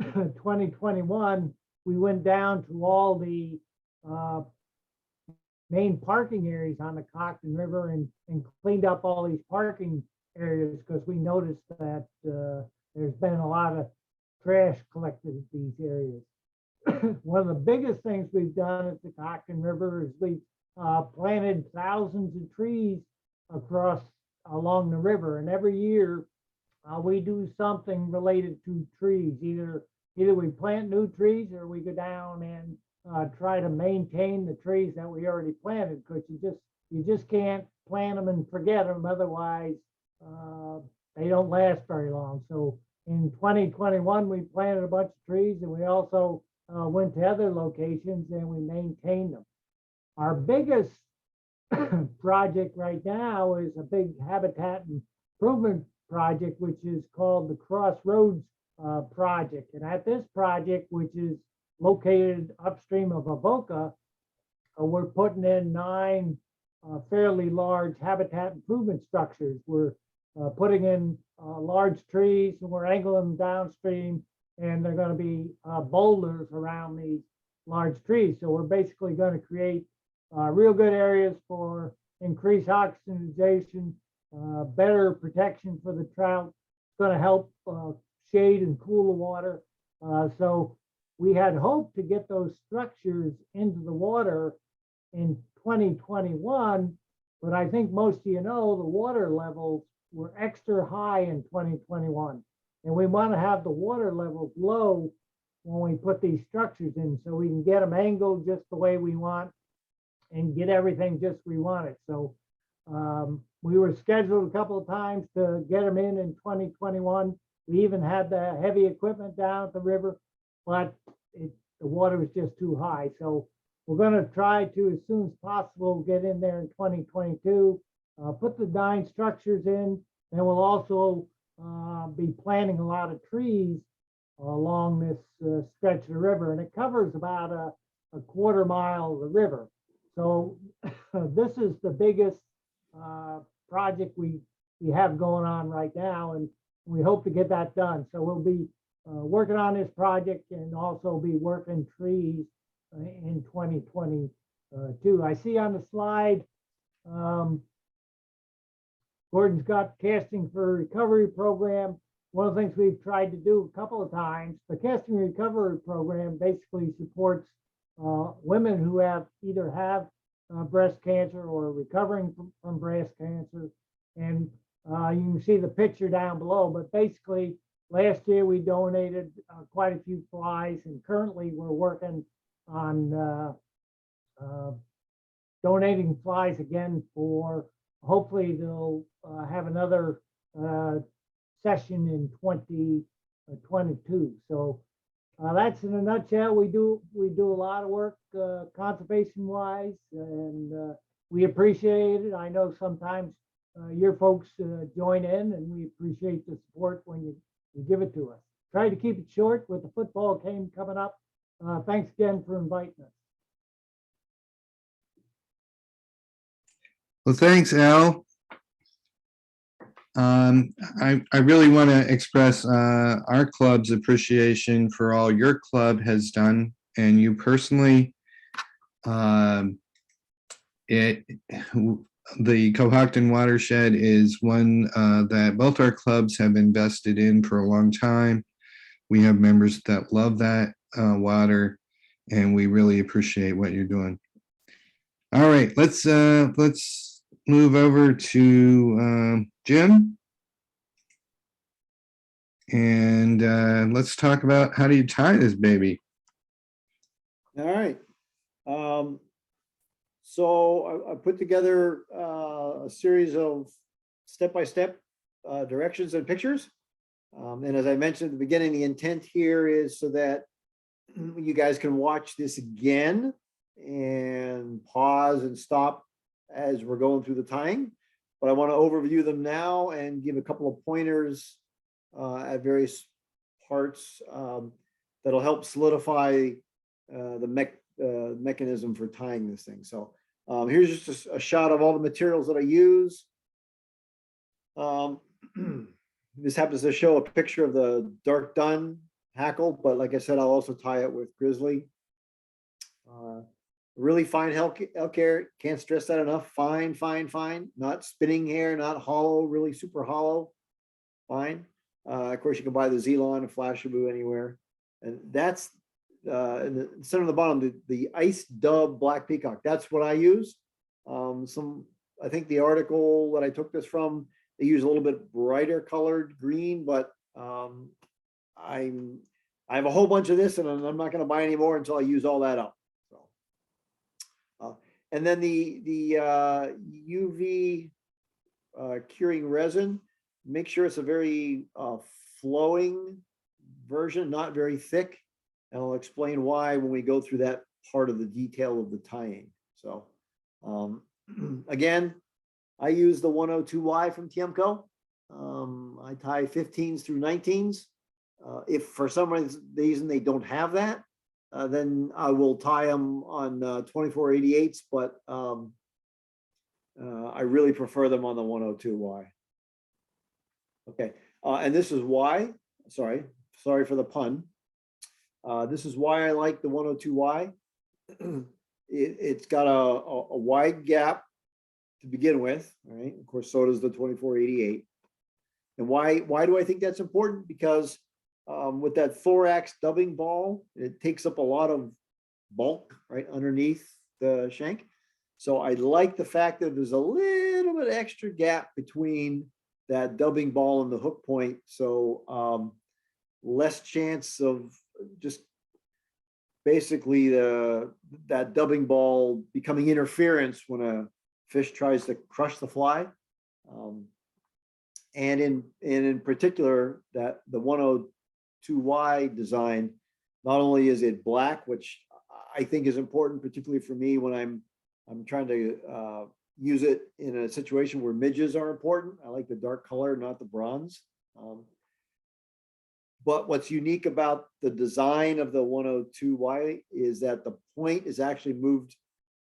2021, we went down to all the main parking areas on the Cockton River and cleaned up all these parking areas because we noticed that there's been a lot of trash collected at these areas. One of the biggest things we've done at the Cockton River is we've planted thousands of trees along the river, and every year we do something related to trees. Either we plant new trees or we go down and try to maintain the trees that we already planted, because you just can't plant them and forget them. Otherwise, they don't last very long. So in 2021, we planted a bunch of trees, and we also went to other locations and we maintained them. Our biggest project right now is a big habitat improvement project, which is called the Crossroads Project. And at this project, which is located upstream of Avoca, we're putting in 9 fairly large habitat improvement structures. We're putting in large trees, and we're angling them downstream, and they're going to be boulders around these large trees. So we're basically going to create real good areas for increased oxygenation, better protection for the trout. It's going to help shade and cool the water. So we had hoped to get those structures into the water in 2021, but I think most of you know the water levels were extra high in 2021. And we want to have the water levels low when we put these structures in, so we can get them angled just the way we want and get everything just we want it. So we were scheduled a couple of times to get them in 2021. We even had the heavy equipment down at the river, but the water was just too high. So we're going to try to, as soon as possible, get in there in 2022, put the 9 structures in, and we'll also be planting a lot of trees along this stretch of the river, and it covers about a quarter mile of the river. So this is the biggest project we have going on right now, and we hope to get that done. So we'll be working on this project and also be working trees in 2022. I see on the slide, Gordon's got Casting for Recovery program. One of the things we've tried to do a couple of times, the Casting Recovery program basically supports women who either have breast cancer or recovering from breast cancer. And you can see the picture down below, but basically last year we donated quite a few flies, and currently we're working on donating flies again for, hopefully they'll have another session in 2022. So that's in a nutshell. We do a lot of work conservation wise, and we appreciate it. I know sometimes your folks join in, and we appreciate the support when you give it to us. Try to keep it short with the football game coming up. Thanks again for inviting us. Well, thanks, Al. I really want to express our club's appreciation for all your club has done, and you personally. The Cohocton watershed is one that both our clubs have invested in for a long time. We have members that love that water, and we really appreciate what you're doing. All right, let's move over to Jim, and let's talk about how do you tie this baby. All right. So I put together a series of step-by-step directions and pictures. And as I mentioned at the beginning, the intent here is so that you guys can watch this again and pause and stop as we're going through the tying. But I want to overview them now and give a couple of pointers at various parts that'll help solidify the mechanism for tying this thing. So here's just a shot of all the materials that I use. This happens to show a picture of the dark dun Hackle, but like I said, I'll also tie it with Grizzly. Really fine elk hair, can't stress that enough. Fine, fine, fine. Not spinning hair, not hollow, really super hollow. Fine. Of course, you can buy the Zelon and Flashaboo anywhere. And that's in the center of the bottom, the Ice Dub Black Peacock. That's what I use. I think the article that I took this from, they use a little bit brighter colored green, but I have a whole bunch of this, and I'm not going to buy any more until I use all that up. So, and then the UV curing resin. Make sure it's a very flowing version, not very thick. And I'll explain why when we go through that part of the detail of the tying. So again, I use the 102Y from Tiemco. I tie 15s through 19s. If for some reason they don't have that, then I will tie them on 2488s, but I really prefer them on the 102Y. Okay, and this is why, sorry for the pun. This is why I like the 102Y. It's got a wide gap to begin with, right? Of course, so does the 2488. And why do I think that's important? Because with that thorax dubbing ball, it takes up a lot of bulk right underneath the shank. So I like the fact that there's a little bit extra gap between that dubbing ball and the hook point. So less chance of just basically that dubbing ball becoming interference when a fish tries to crush the fly. And in particular, that the 102Y design, not only is it black, which I think is important, particularly for me when I'm trying to use it in a situation where midges are important. I like the dark color, not the bronze. But what's unique about the design of the 102Y is that the point is actually moved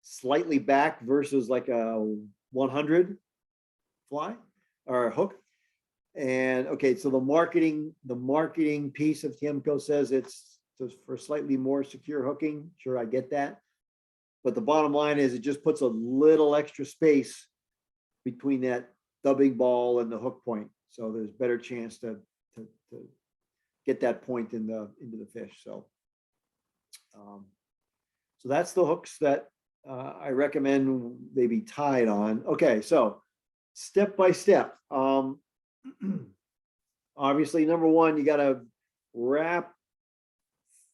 slightly back versus like a 100 fly or hook. And okay, so the marketing piece of Tiemco says it's for slightly more secure hooking. Sure, I get that. But the bottom line is it just puts a little extra space between that dubbing ball and the hook point. So there's better chance to get that point into the fish. So that's the hooks that I recommend they be tied on. Okay, so step by step. Obviously, number one, you got to wrap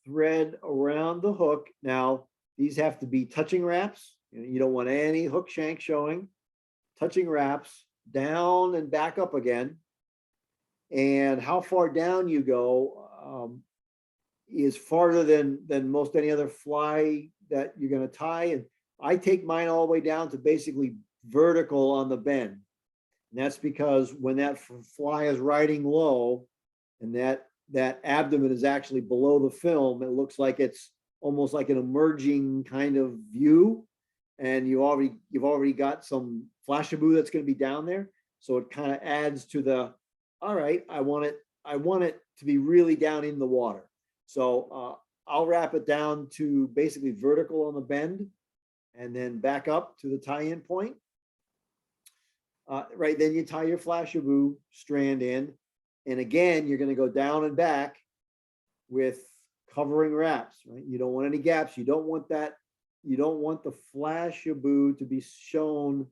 thread around the hook. Now, these have to be touching wraps. You don't want any hook shank showing. Touching wraps down and back up again. And how far down you go is farther than most any other fly that you're going to tie. And I take mine all the way down to basically vertical on the bend. And that's because when that fly is riding low and that abdomen is actually below the film, it looks like it's almost like an emerging kind of view. And you've already got some Flashaboo that's going to be down there. So it kind of adds to the, all right, I want it to be really down in the water. So I'll wrap it down to basically vertical on the bend and then back up to the tie-in point. Right, then you tie your Flashaboo strand in. And again, you're going to go down and back with covering wraps, right? You don't want any gaps. You don't want that. You don't want the Flashaboo to be shown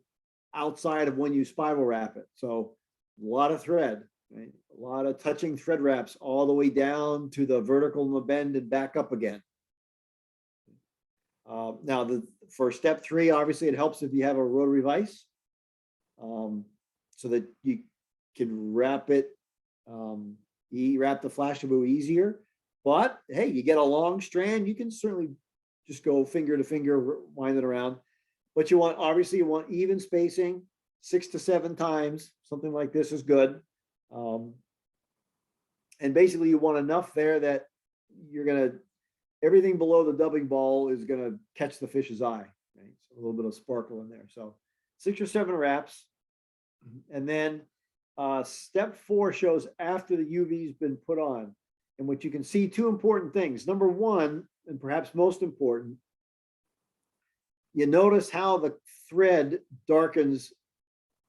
outside of when you spiral wrap it. So a lot of thread, right? A lot of touching thread wraps all the way down to the vertical in the bend and back up again. Now, for step 3, obviously it helps if you have a rotary vise, so that you can wrap it, wrap the Flashaboo easier. But hey, you get a long strand, you can certainly just go finger to finger, wind it around. But you want even spacing, 6 to 7 times, something like this is good. And basically you want enough there that everything below the dubbing ball is gonna catch the fish's eye, right? So a little bit of sparkle in there. So 6 or 7 wraps. And then step 4 shows after the UV's been put on. And what you can see, two important things. Number one, and perhaps most important, you notice how the thread darkens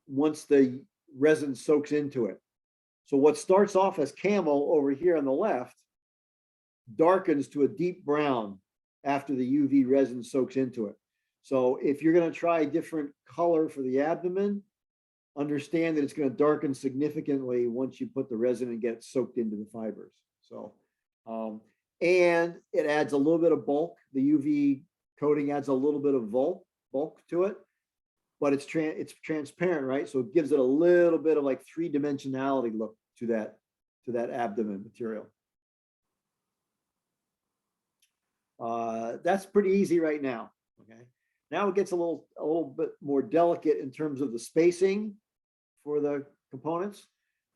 once the resin soaks into it. So what starts off as camel over here on the left darkens to a deep brown after the UV resin soaks into it. So if you're going to try a different color for the abdomen, understand that it's going to darken significantly once you put the resin and get it soaked into the fibers. So, and it adds a little bit of bulk. The UV coating adds a little bit of bulk to it, but it's transparent, right? So it gives it a little bit of like three-dimensionality look to that abdomen material. That's pretty easy right now. Okay. Now it gets a little bit more delicate in terms of the spacing for the components.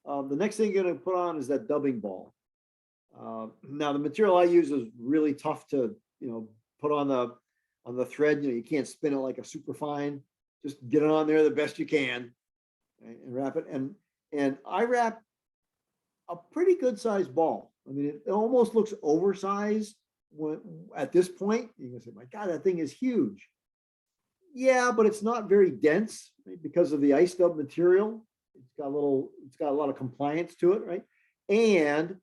The next thing you're going to put on is that dubbing ball. Now the material I use is really tough to, put on the thread. You can't spin it like a super fine. Just get it on there the best you can, right, and wrap it. And I wrap a pretty good sized ball. I mean, it almost looks oversized at this point. You can say, my God, that thing is huge. Yeah, but it's not very dense, right, because of the ice dub material. It's got a lot of compliance to it, right? And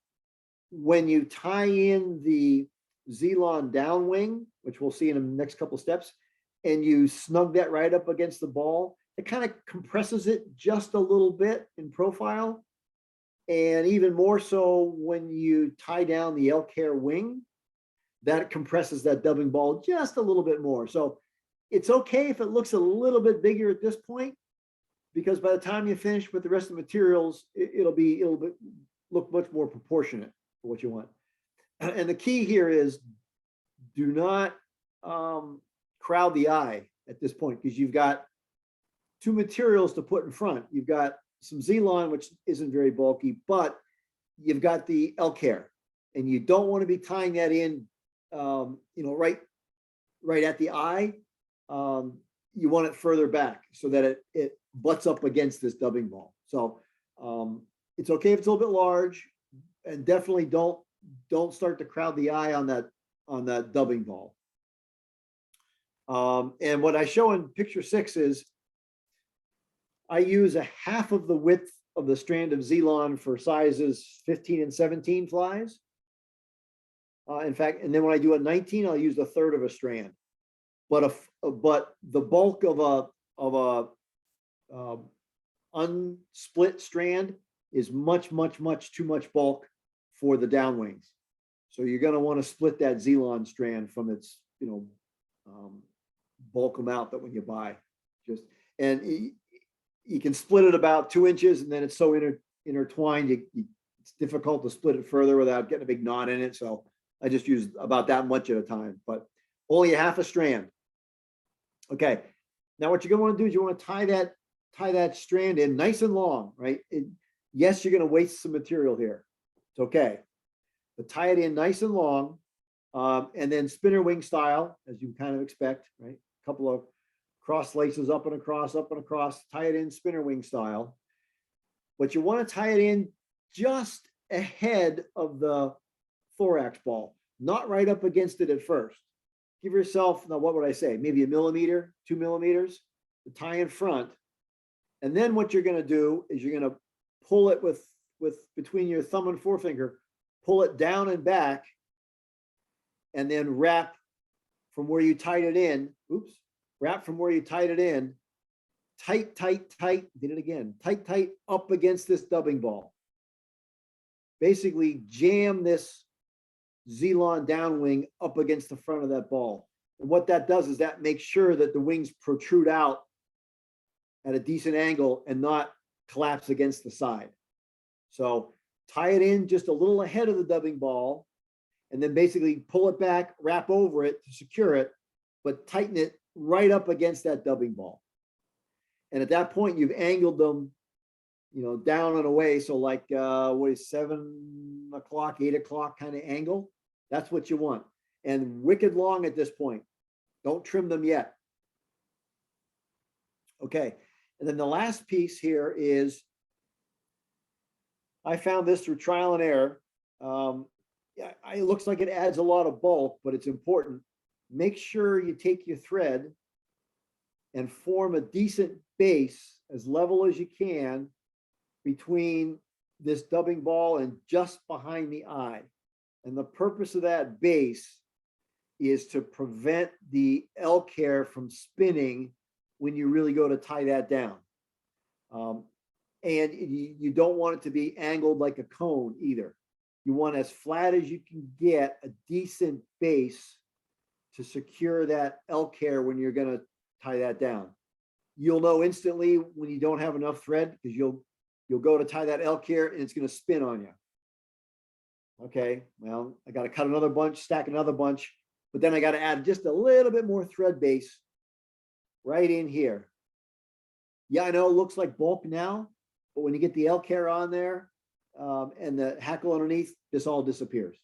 when you tie in the Zelon downwing, which we'll see in the next couple of steps, and you snug that right up against the ball, it kind of compresses it just a little bit in profile. And even more so when you tie down the elk hair wing, that compresses that dubbing ball just a little bit more. So it's okay if it looks a little bit bigger at this point, because by the time you finish with the rest of the materials, it'll look much more proportionate for what you want. And the key here is do not crowd the eye at this point, because you've got two materials to put in front. You've got some Zelon, which isn't very bulky, but you've got the elk hair, and you don't want to be tying that in, right at the eye. You want it further back so that it butts up against this dubbing ball. So it's okay if it's a little bit large, and definitely don't start to crowd the eye on that dubbing ball. And what I show in picture 6 is I use a half of the width of the strand of Zelon for sizes 15 and 17 flies. In fact, and then when I do a 19, I'll use a third of a strand. But the bulk of a unsplit strand is much too much bulk for the downwings. So you're going to want to split that Zelon strand from its, bulk amount that when you buy. And you can split it about 2 inches, and then it's so intertwined, it's difficult to split it further without getting a big knot in it. So I just use about that much at a time, but only a half a strand. Okay. Now what you're going to want to do is you want to tie that strand in nice and long, right? Yes, you're going to waste some material here. It's okay. But tie it in nice and long, and then spinner wing style, as you kind of expect, right? A couple of cross laces up and across, tie it in spinner wing style. But you want to tie it in just ahead of the thorax ball, not right up against it at first. Give yourself, now what would I say? Maybe 1 millimeter, 2 millimeters to tie in front. And then what you're going to do is you're going to pull it with between your thumb and forefinger, pull it down and back, and then wrap from where you tied it in. Wrap from where you tied it in, tight, did it again, tight up against this dubbing ball. Basically jam this Zelon downwing up against the front of that ball. And what that does is that makes sure that the wings protrude out at a decent angle and not collapse against the side. So tie it in just a little ahead of the dubbing ball, and then basically pull it back, wrap over it to secure it, but tighten it right up against that dubbing ball. And at that point, you've angled them, down and away. So like, 7 o'clock, 8 o'clock kind of angle. That's what you want. And wicked long at this point. Don't trim them yet. Okay. And then the last piece here is, I found this through trial and error. yeah, it looks like it adds a lot of bulk, but it's important. Make sure you take your thread and form a decent base as level as you can between this dubbing ball and just behind the eye. And the purpose of that base is to prevent the elk hair from spinning when you really go to tie that down. And you don't want it to be angled like a cone either. You want as flat as you can get a decent base to secure that elk hair when you're going to tie that down. You'll know instantly when you don't have enough thread, because you'll go to tie that elk hair and it's going to spin on you. Okay, well, I got to cut another bunch, stack another bunch, but then I got to add just a little bit more thread base right in here. Yeah, I know it looks like bulk now, but when you get the elk hair on there and the hackle underneath, this all disappears.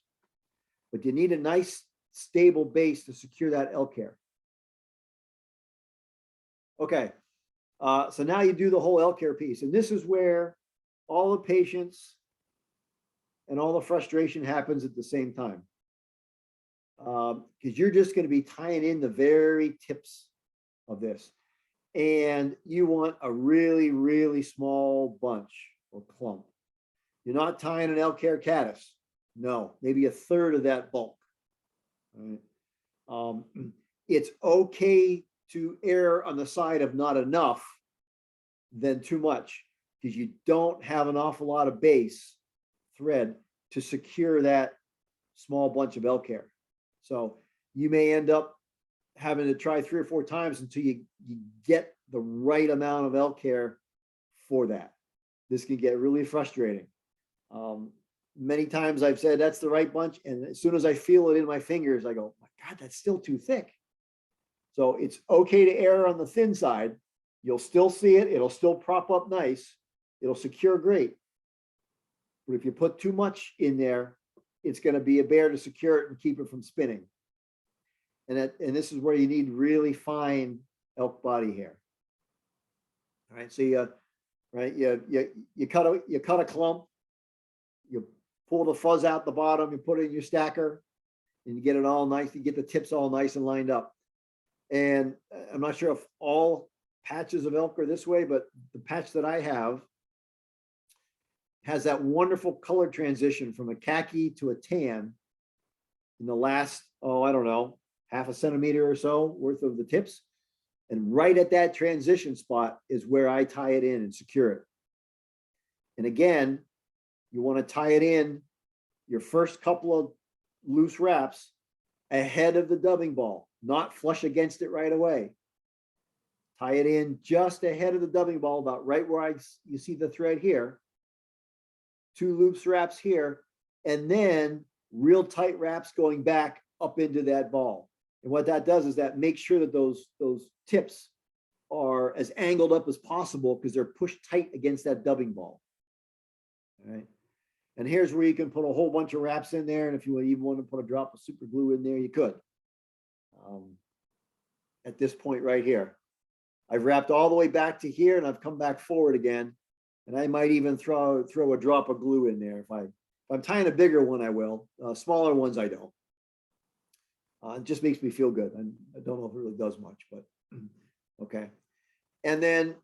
But you need a nice stable base to secure that elk hair. Okay, so now you do the whole elk hair piece, and this is where all the patience and all the frustration happens at the same time. Because you're just going to be tying in the very tips of this. And you want a really, really small bunch or clump. You're not tying an elk hair caddis. No, maybe a third of that bulk. Right? It's okay to err on the side of not enough than too much, because you don't have an awful lot of base thread to secure that small bunch of elk hair. So you may end up having to try 3 or 4 times until you get the right amount of elk hair for that. This can get really frustrating. Many times I've said that's the right bunch, and as soon as I feel it in my fingers, I go, my God, that's still too thick. So it's okay to err on the thin side. You'll still see it. It'll still prop up nice. It'll secure great. But if you put too much in there, it's going to be a bear to secure it and keep it from spinning. And this is where you need really fine elk body hair. All right, so you cut a clump, you pull the fuzz out the bottom, you put it in your stacker, and you get it all nice. You get the tips all nice and lined up. And I'm not sure if all patches of elk are this way, but the patch that I have has that wonderful color transition from a khaki to a tan in the last, I don't know, half a centimeter or so worth of the tips. And right at that transition spot is where I tie it in and secure it. And again, you want to tie it in your first couple of loose wraps ahead of the dubbing ball, not flush against it right away. Tie it in just ahead of the dubbing ball, about right where you see the thread here. 2 loose wraps here, and then real tight wraps going back up into that ball. And what that does is that makes sure that those tips are as angled up as possible, because they're pushed tight against that dubbing ball. All right. And here's where you can put a whole bunch of wraps in there. And if you even want to put a drop of super glue in there, you could. At this point right here, I've wrapped all the way back to here, and I've come back forward again. And I might even throw a drop of glue in there. If I'm tying a bigger one, I will. Smaller ones, I don't. It just makes me feel good. I don't know if it really does much, but okay. And then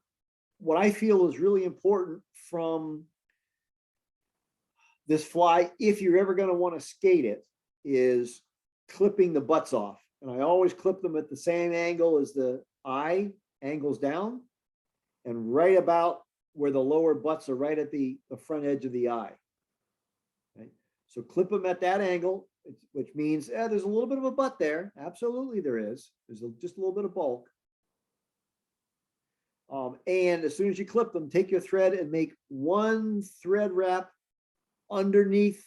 what I feel is really important from this fly, if you're ever going to want to skate it, is clipping the butts off. And I always clip them at the same angle as the eye angles down, and right about where the lower butts are, right at the front edge of the eye. Okay? So clip them at that angle, which means there's a little bit of a butt there. Absolutely there is. There's just a little bit of bulk. And as soon as you clip them, take your thread and make 1 thread wrap underneath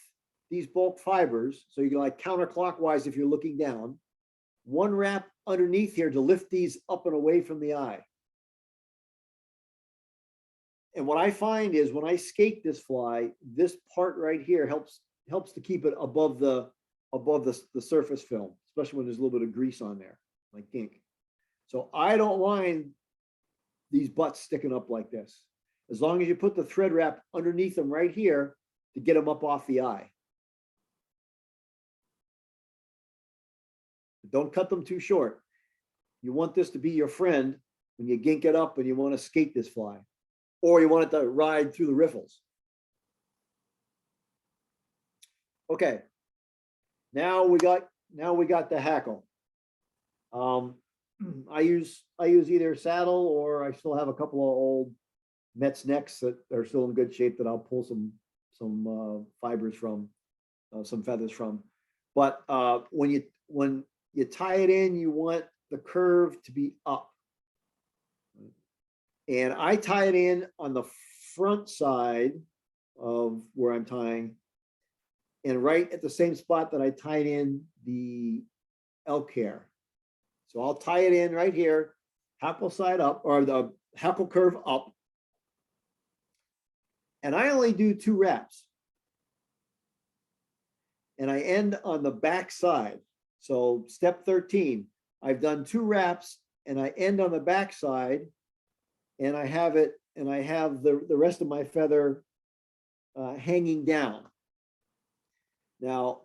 these bulk fibers. So you can, like, counterclockwise if you're looking down. 1 wrap underneath here to lift these up and away from the eye. And what I find is when I skate this fly, this part right here helps to keep it above the surface film, especially when there's a little bit of grease on there, like ink. So I don't mind these butts sticking up like this, as long as you put the thread wrap underneath them right here to get them up off the eye. Don't cut them too short. You want this to be your friend when you gink it up and you want to skate this fly, or you want it to ride through the riffles. Okay. Now we got the hackle. I use either saddle, or I still have a couple of old Mets necks that are still in good shape that I'll pull some fibers from, some feathers from. But when you tie it in, you want the curve to be up. And I tie it in on the front side of where I'm tying, and right at the same spot that I tied in the elk hair. So I'll tie it in right here, hackle side up, or the hackle curve up. And I only do 2 wraps. And I end on the back side. So step 13, I've done 2 wraps and I end on the back side, and I have the rest of my feather hanging down. Now,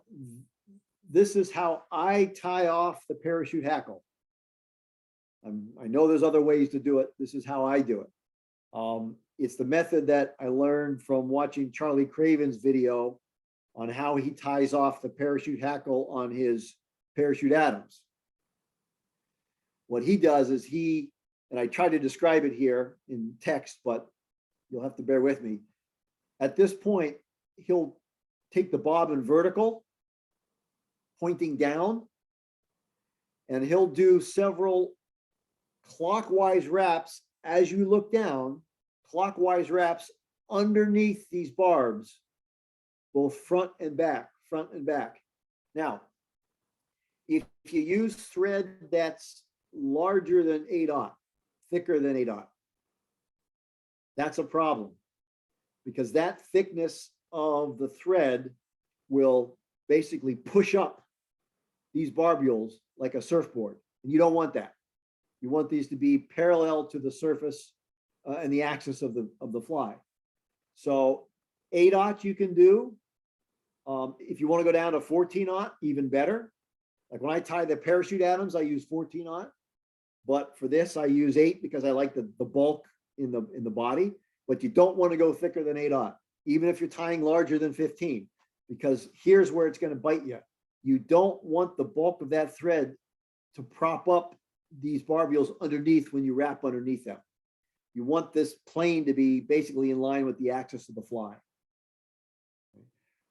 this is how I tie off the parachute hackle. I know there's other ways to do it. This is how I do it. It's the method that I learned from watching Charlie Craven's video on how he ties off the parachute hackle on his parachute Adams. What he does is and I try to describe it here in text, but you'll have to bear with me. At this point, he'll take the bobbin vertical, pointing down, and he'll do several clockwise wraps as you look down, clockwise wraps underneath these barbs, both front and back, front and back. Now, if you use thread that's larger than 8/0, thicker than 8/0, that's a problem, because that thickness of the thread will basically push up these barbules like a surfboard, and you don't want that. You want these to be parallel to the surface and the axis of the fly. So 8/0 you can do. If you want to go down to 14/0, even better. Like when I tie the parachute Adams, I use 14/0, but for this I use 8 because I like the bulk in the body. But you don't want to go thicker than 8/0, even if you're tying larger than 15, because here's where it's going to bite you. You don't want the bulk of that thread to prop up these barbules underneath when you wrap underneath them. You want this plane to be basically in line with the axis of the fly.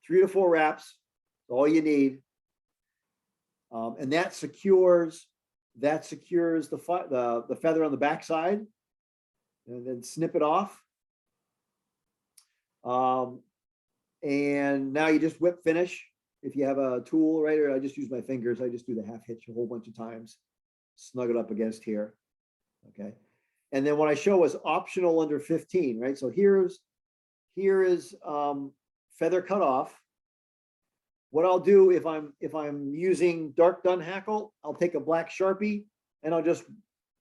3 to 4 wraps is all you need. And that secures the feather on the backside, and then snip it off. And now you just whip finish. If you have a tool, right, or I just use my fingers, I just do the half hitch a whole bunch of times, snug it up against here. Okay. And then what I show is optional under 15, right? So here is feather cut off. What I'll do if I'm using dark dun hackle, I'll take a black Sharpie and I'll just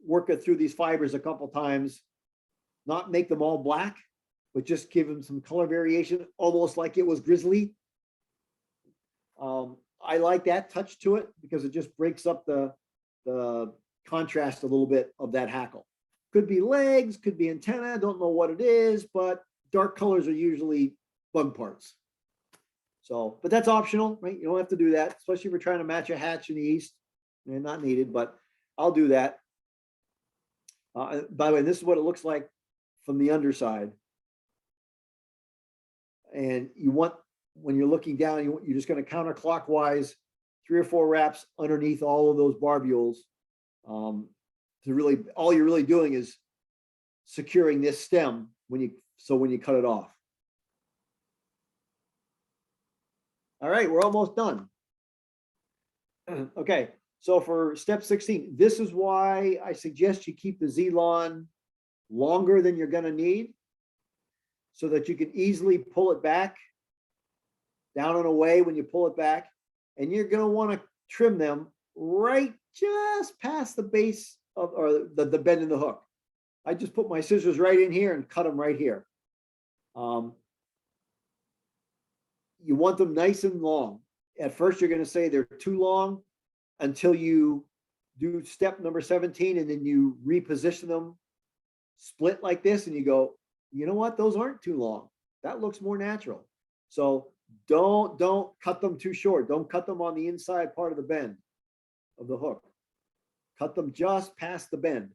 work it through these fibers a couple times, not make them all black, but just give them some color variation, almost like it was grizzly. I like that touch to it because it just breaks up the contrast a little bit of that hackle. Could be legs, could be antenna, don't know what it is, but dark colors are usually bug parts. So, but that's optional, right? You don't have to do that, especially if we're trying to match a hatch in the east. And not needed, but I'll do that. By the way, this is what it looks like from the underside. And you want, when you're looking down, you're just going to counterclockwise 3 or 4 wraps underneath all of those barbules. To really, all you're really doing is securing this stem when you cut it off. All right, we're almost done. Okay, so for step 16, this is why I suggest you keep the Z-Lon longer than you're going to need, so that you can easily pull it back, down and away when you pull it back, and you're going to want to trim them right just past the base of, or the bend in the hook. I just put my scissors right in here and cut them right here. You want them nice and long. At first, you're going to say they're too long. until you do step number 17, and then you reposition them split like this, and you go, you know what, those aren't too long. That looks more natural. So don't cut them too short. Don't cut them on the inside part of the bend of the hook. Cut them just past the bend.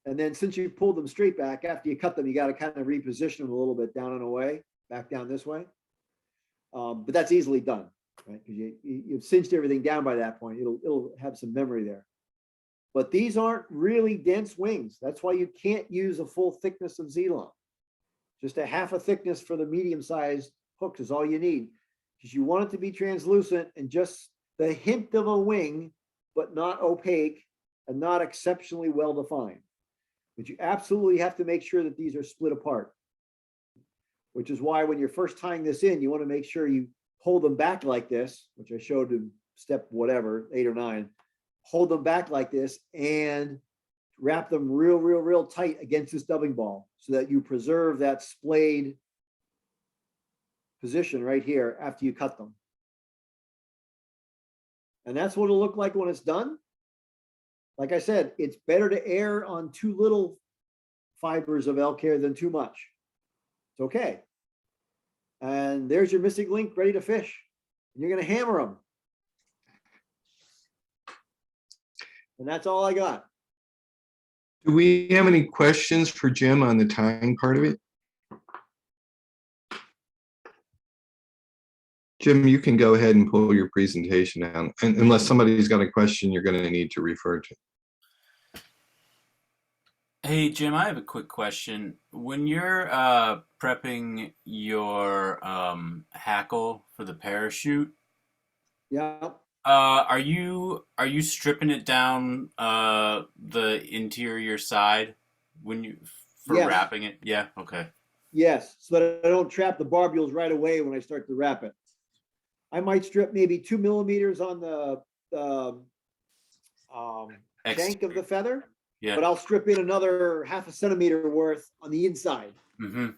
And then since you pulled them straight back, after you cut them, you got to kind of reposition them a little bit down and away, back down this way. But that's easily done, right? Because you've cinched everything down by that point. It'll have some memory there. But these aren't really dense wings. That's why you can't use a full thickness of Z-Long. Just a half a thickness for the medium-sized hooks is all you need, because you want it to be translucent and just the hint of a wing, but not opaque and not exceptionally well defined. But you absolutely have to make sure that these are split apart, which is why when you're first tying this in, you want to make sure you hold them back like this, which I showed in step whatever, 8 or 9. Hold them back like this and wrap them real tight against this dubbing ball so that you preserve that splayed position right here after you cut them. And that's what it'll look like when it's done. Like I said, it's better to err on too little fibers of elk hair than too much. It's okay. And there's your missing link ready to fish. And you're going to hammer them. And that's all I got. Do we have any questions for Jim on the tying part of it? Jim, you can go ahead and pull your presentation down, unless somebody's got a question you're going to need to refer to. Hey, Jim, I have a quick question. When you're prepping your hackle for the parachute, Yeah. are you stripping it down the interior side when you for Yes. wrapping it? Yeah, okay. Yes, so that I don't trap the barbules right away when I start to wrap it. I might strip maybe 2 millimeters on the shank of the feather, Yeah. but I'll strip in another half a centimeter worth on the inside Mm-hmm.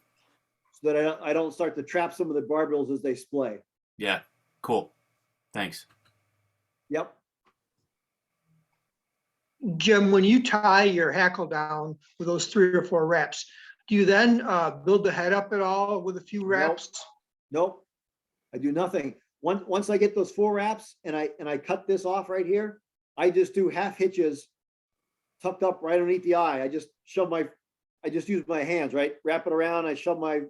so that I don't start to trap some of the barbules as they splay. Yeah. Cool. Thanks. Yep. Jim, when you tie your hackle down with those 3 or 4 reps, do you then build the head up at all with a few reps? Nope. I do nothing. Once I get those 4 wraps and I cut this off right here, I just do half hitches tucked up right underneath the eye. I just use my hands, right? Wrap it around. I shove my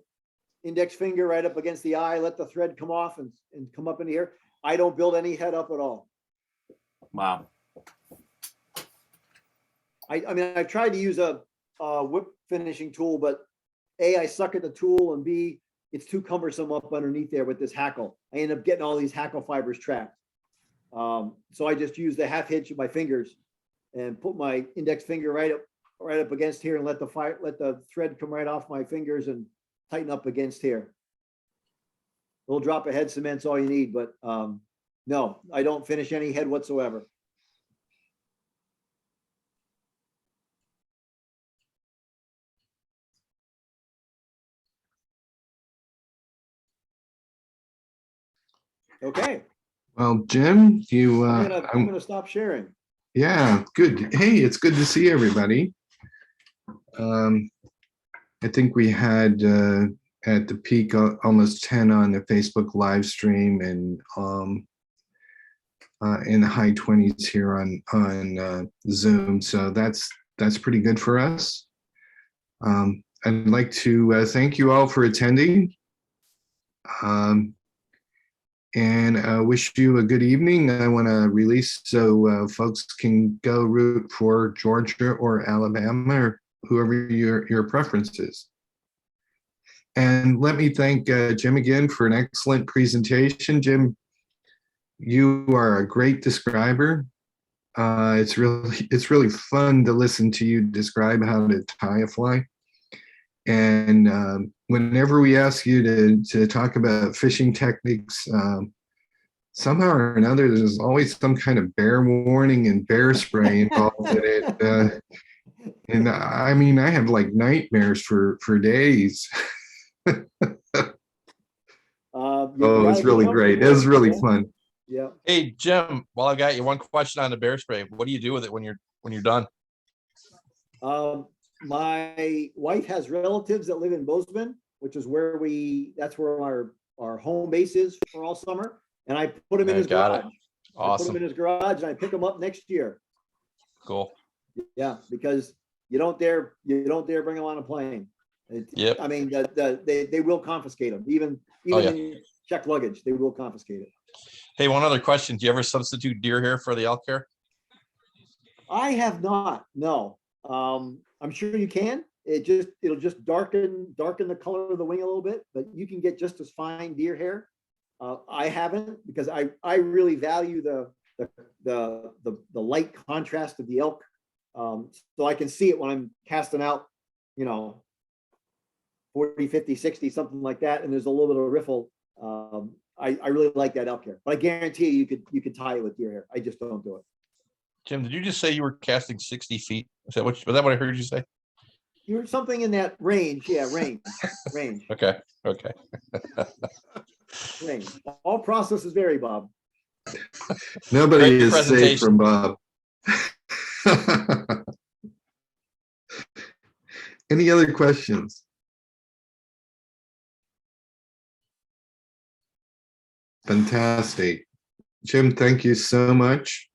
index finger right up against the eye, let the thread come off and come up in here. I don't build any head up at all. Wow. I mean, I tried to use a whip finishing tool, but A, I suck at the tool, and B, it's too cumbersome up underneath there with this hackle. I end up getting all these hackle fibers trapped. So I just use the half hitch of my fingers and put my index finger right up against here and let the thread come right off my fingers and tighten up against here. A little drop of head cement's all you need, but no, I don't finish any head whatsoever. Okay, Well, Jim, you, I'm gonna stop sharing. yeah, good. Hey, it's good to see everybody. I think we had at the peak almost 10 on the Facebook live stream and in the high 20s here on Zoom. So that's pretty good for us. I'd like to thank you all for attending. And wish you a good evening. I want to release so folks can go root for Georgia or Alabama or whoever your preference is. And let me thank Jim again for an excellent presentation. Jim, you are a great describer. It's really fun to listen to you describe how to tie a fly. And whenever we ask you to talk about fishing techniques, somehow or another, there's always some kind of bear warning and bear spray involved in it. And I mean, I have like nightmares for days. Oh, it was really great. It was really fun. Yeah. Hey, Jim, while I got you, one question on the bear spray. What do you do with it when you're done? My wife has relatives that live in Bozeman, which is where that's where our home base is for all summer. And I put him in Okay, his got it. garage. I put Awesome. him in his garage and I pick him up next year. Cool. Yeah, because you don't dare bring them on a plane. Yep. I mean, they will confiscate them, even Oh, yeah. in checked luggage, they will confiscate it. Hey, one other question. Do you ever substitute deer hair for the elk hair? I have not, no. I'm sure you can. It'll just darken the color of the wing a little bit, but you can get just as fine deer hair. I haven't, because I really value the light contrast of the elk. So I can see it when I'm casting out, 40, 50, 60, something like that. And there's a little bit of riffle. I really like that elk hair, but I guarantee you could tie it with deer hair. I just don't do it. Jim, did you just say you were casting 60 feet? Was that what I heard you say? You're something in that range. Yeah, range. Okay. Range. All processes vary, Bob. Nobody Great is safe presentation. from Bob. Any other questions? Fantastic. Jim, thank you so much.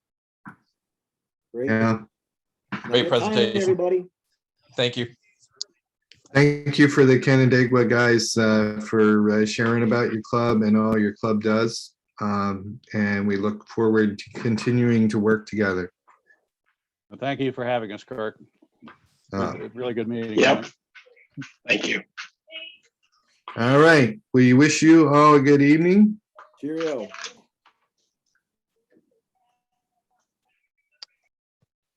Great. Yeah. Great Have a good time, presentation. everybody. Thank you. Thank you for the Canandaigua guys for sharing about your club and all your club does. And we look forward to continuing to work together. Well, thank you for having us, Kirk. Really good meeting. Yep. Thank you. All right. We wish you all a good evening. Cheerio.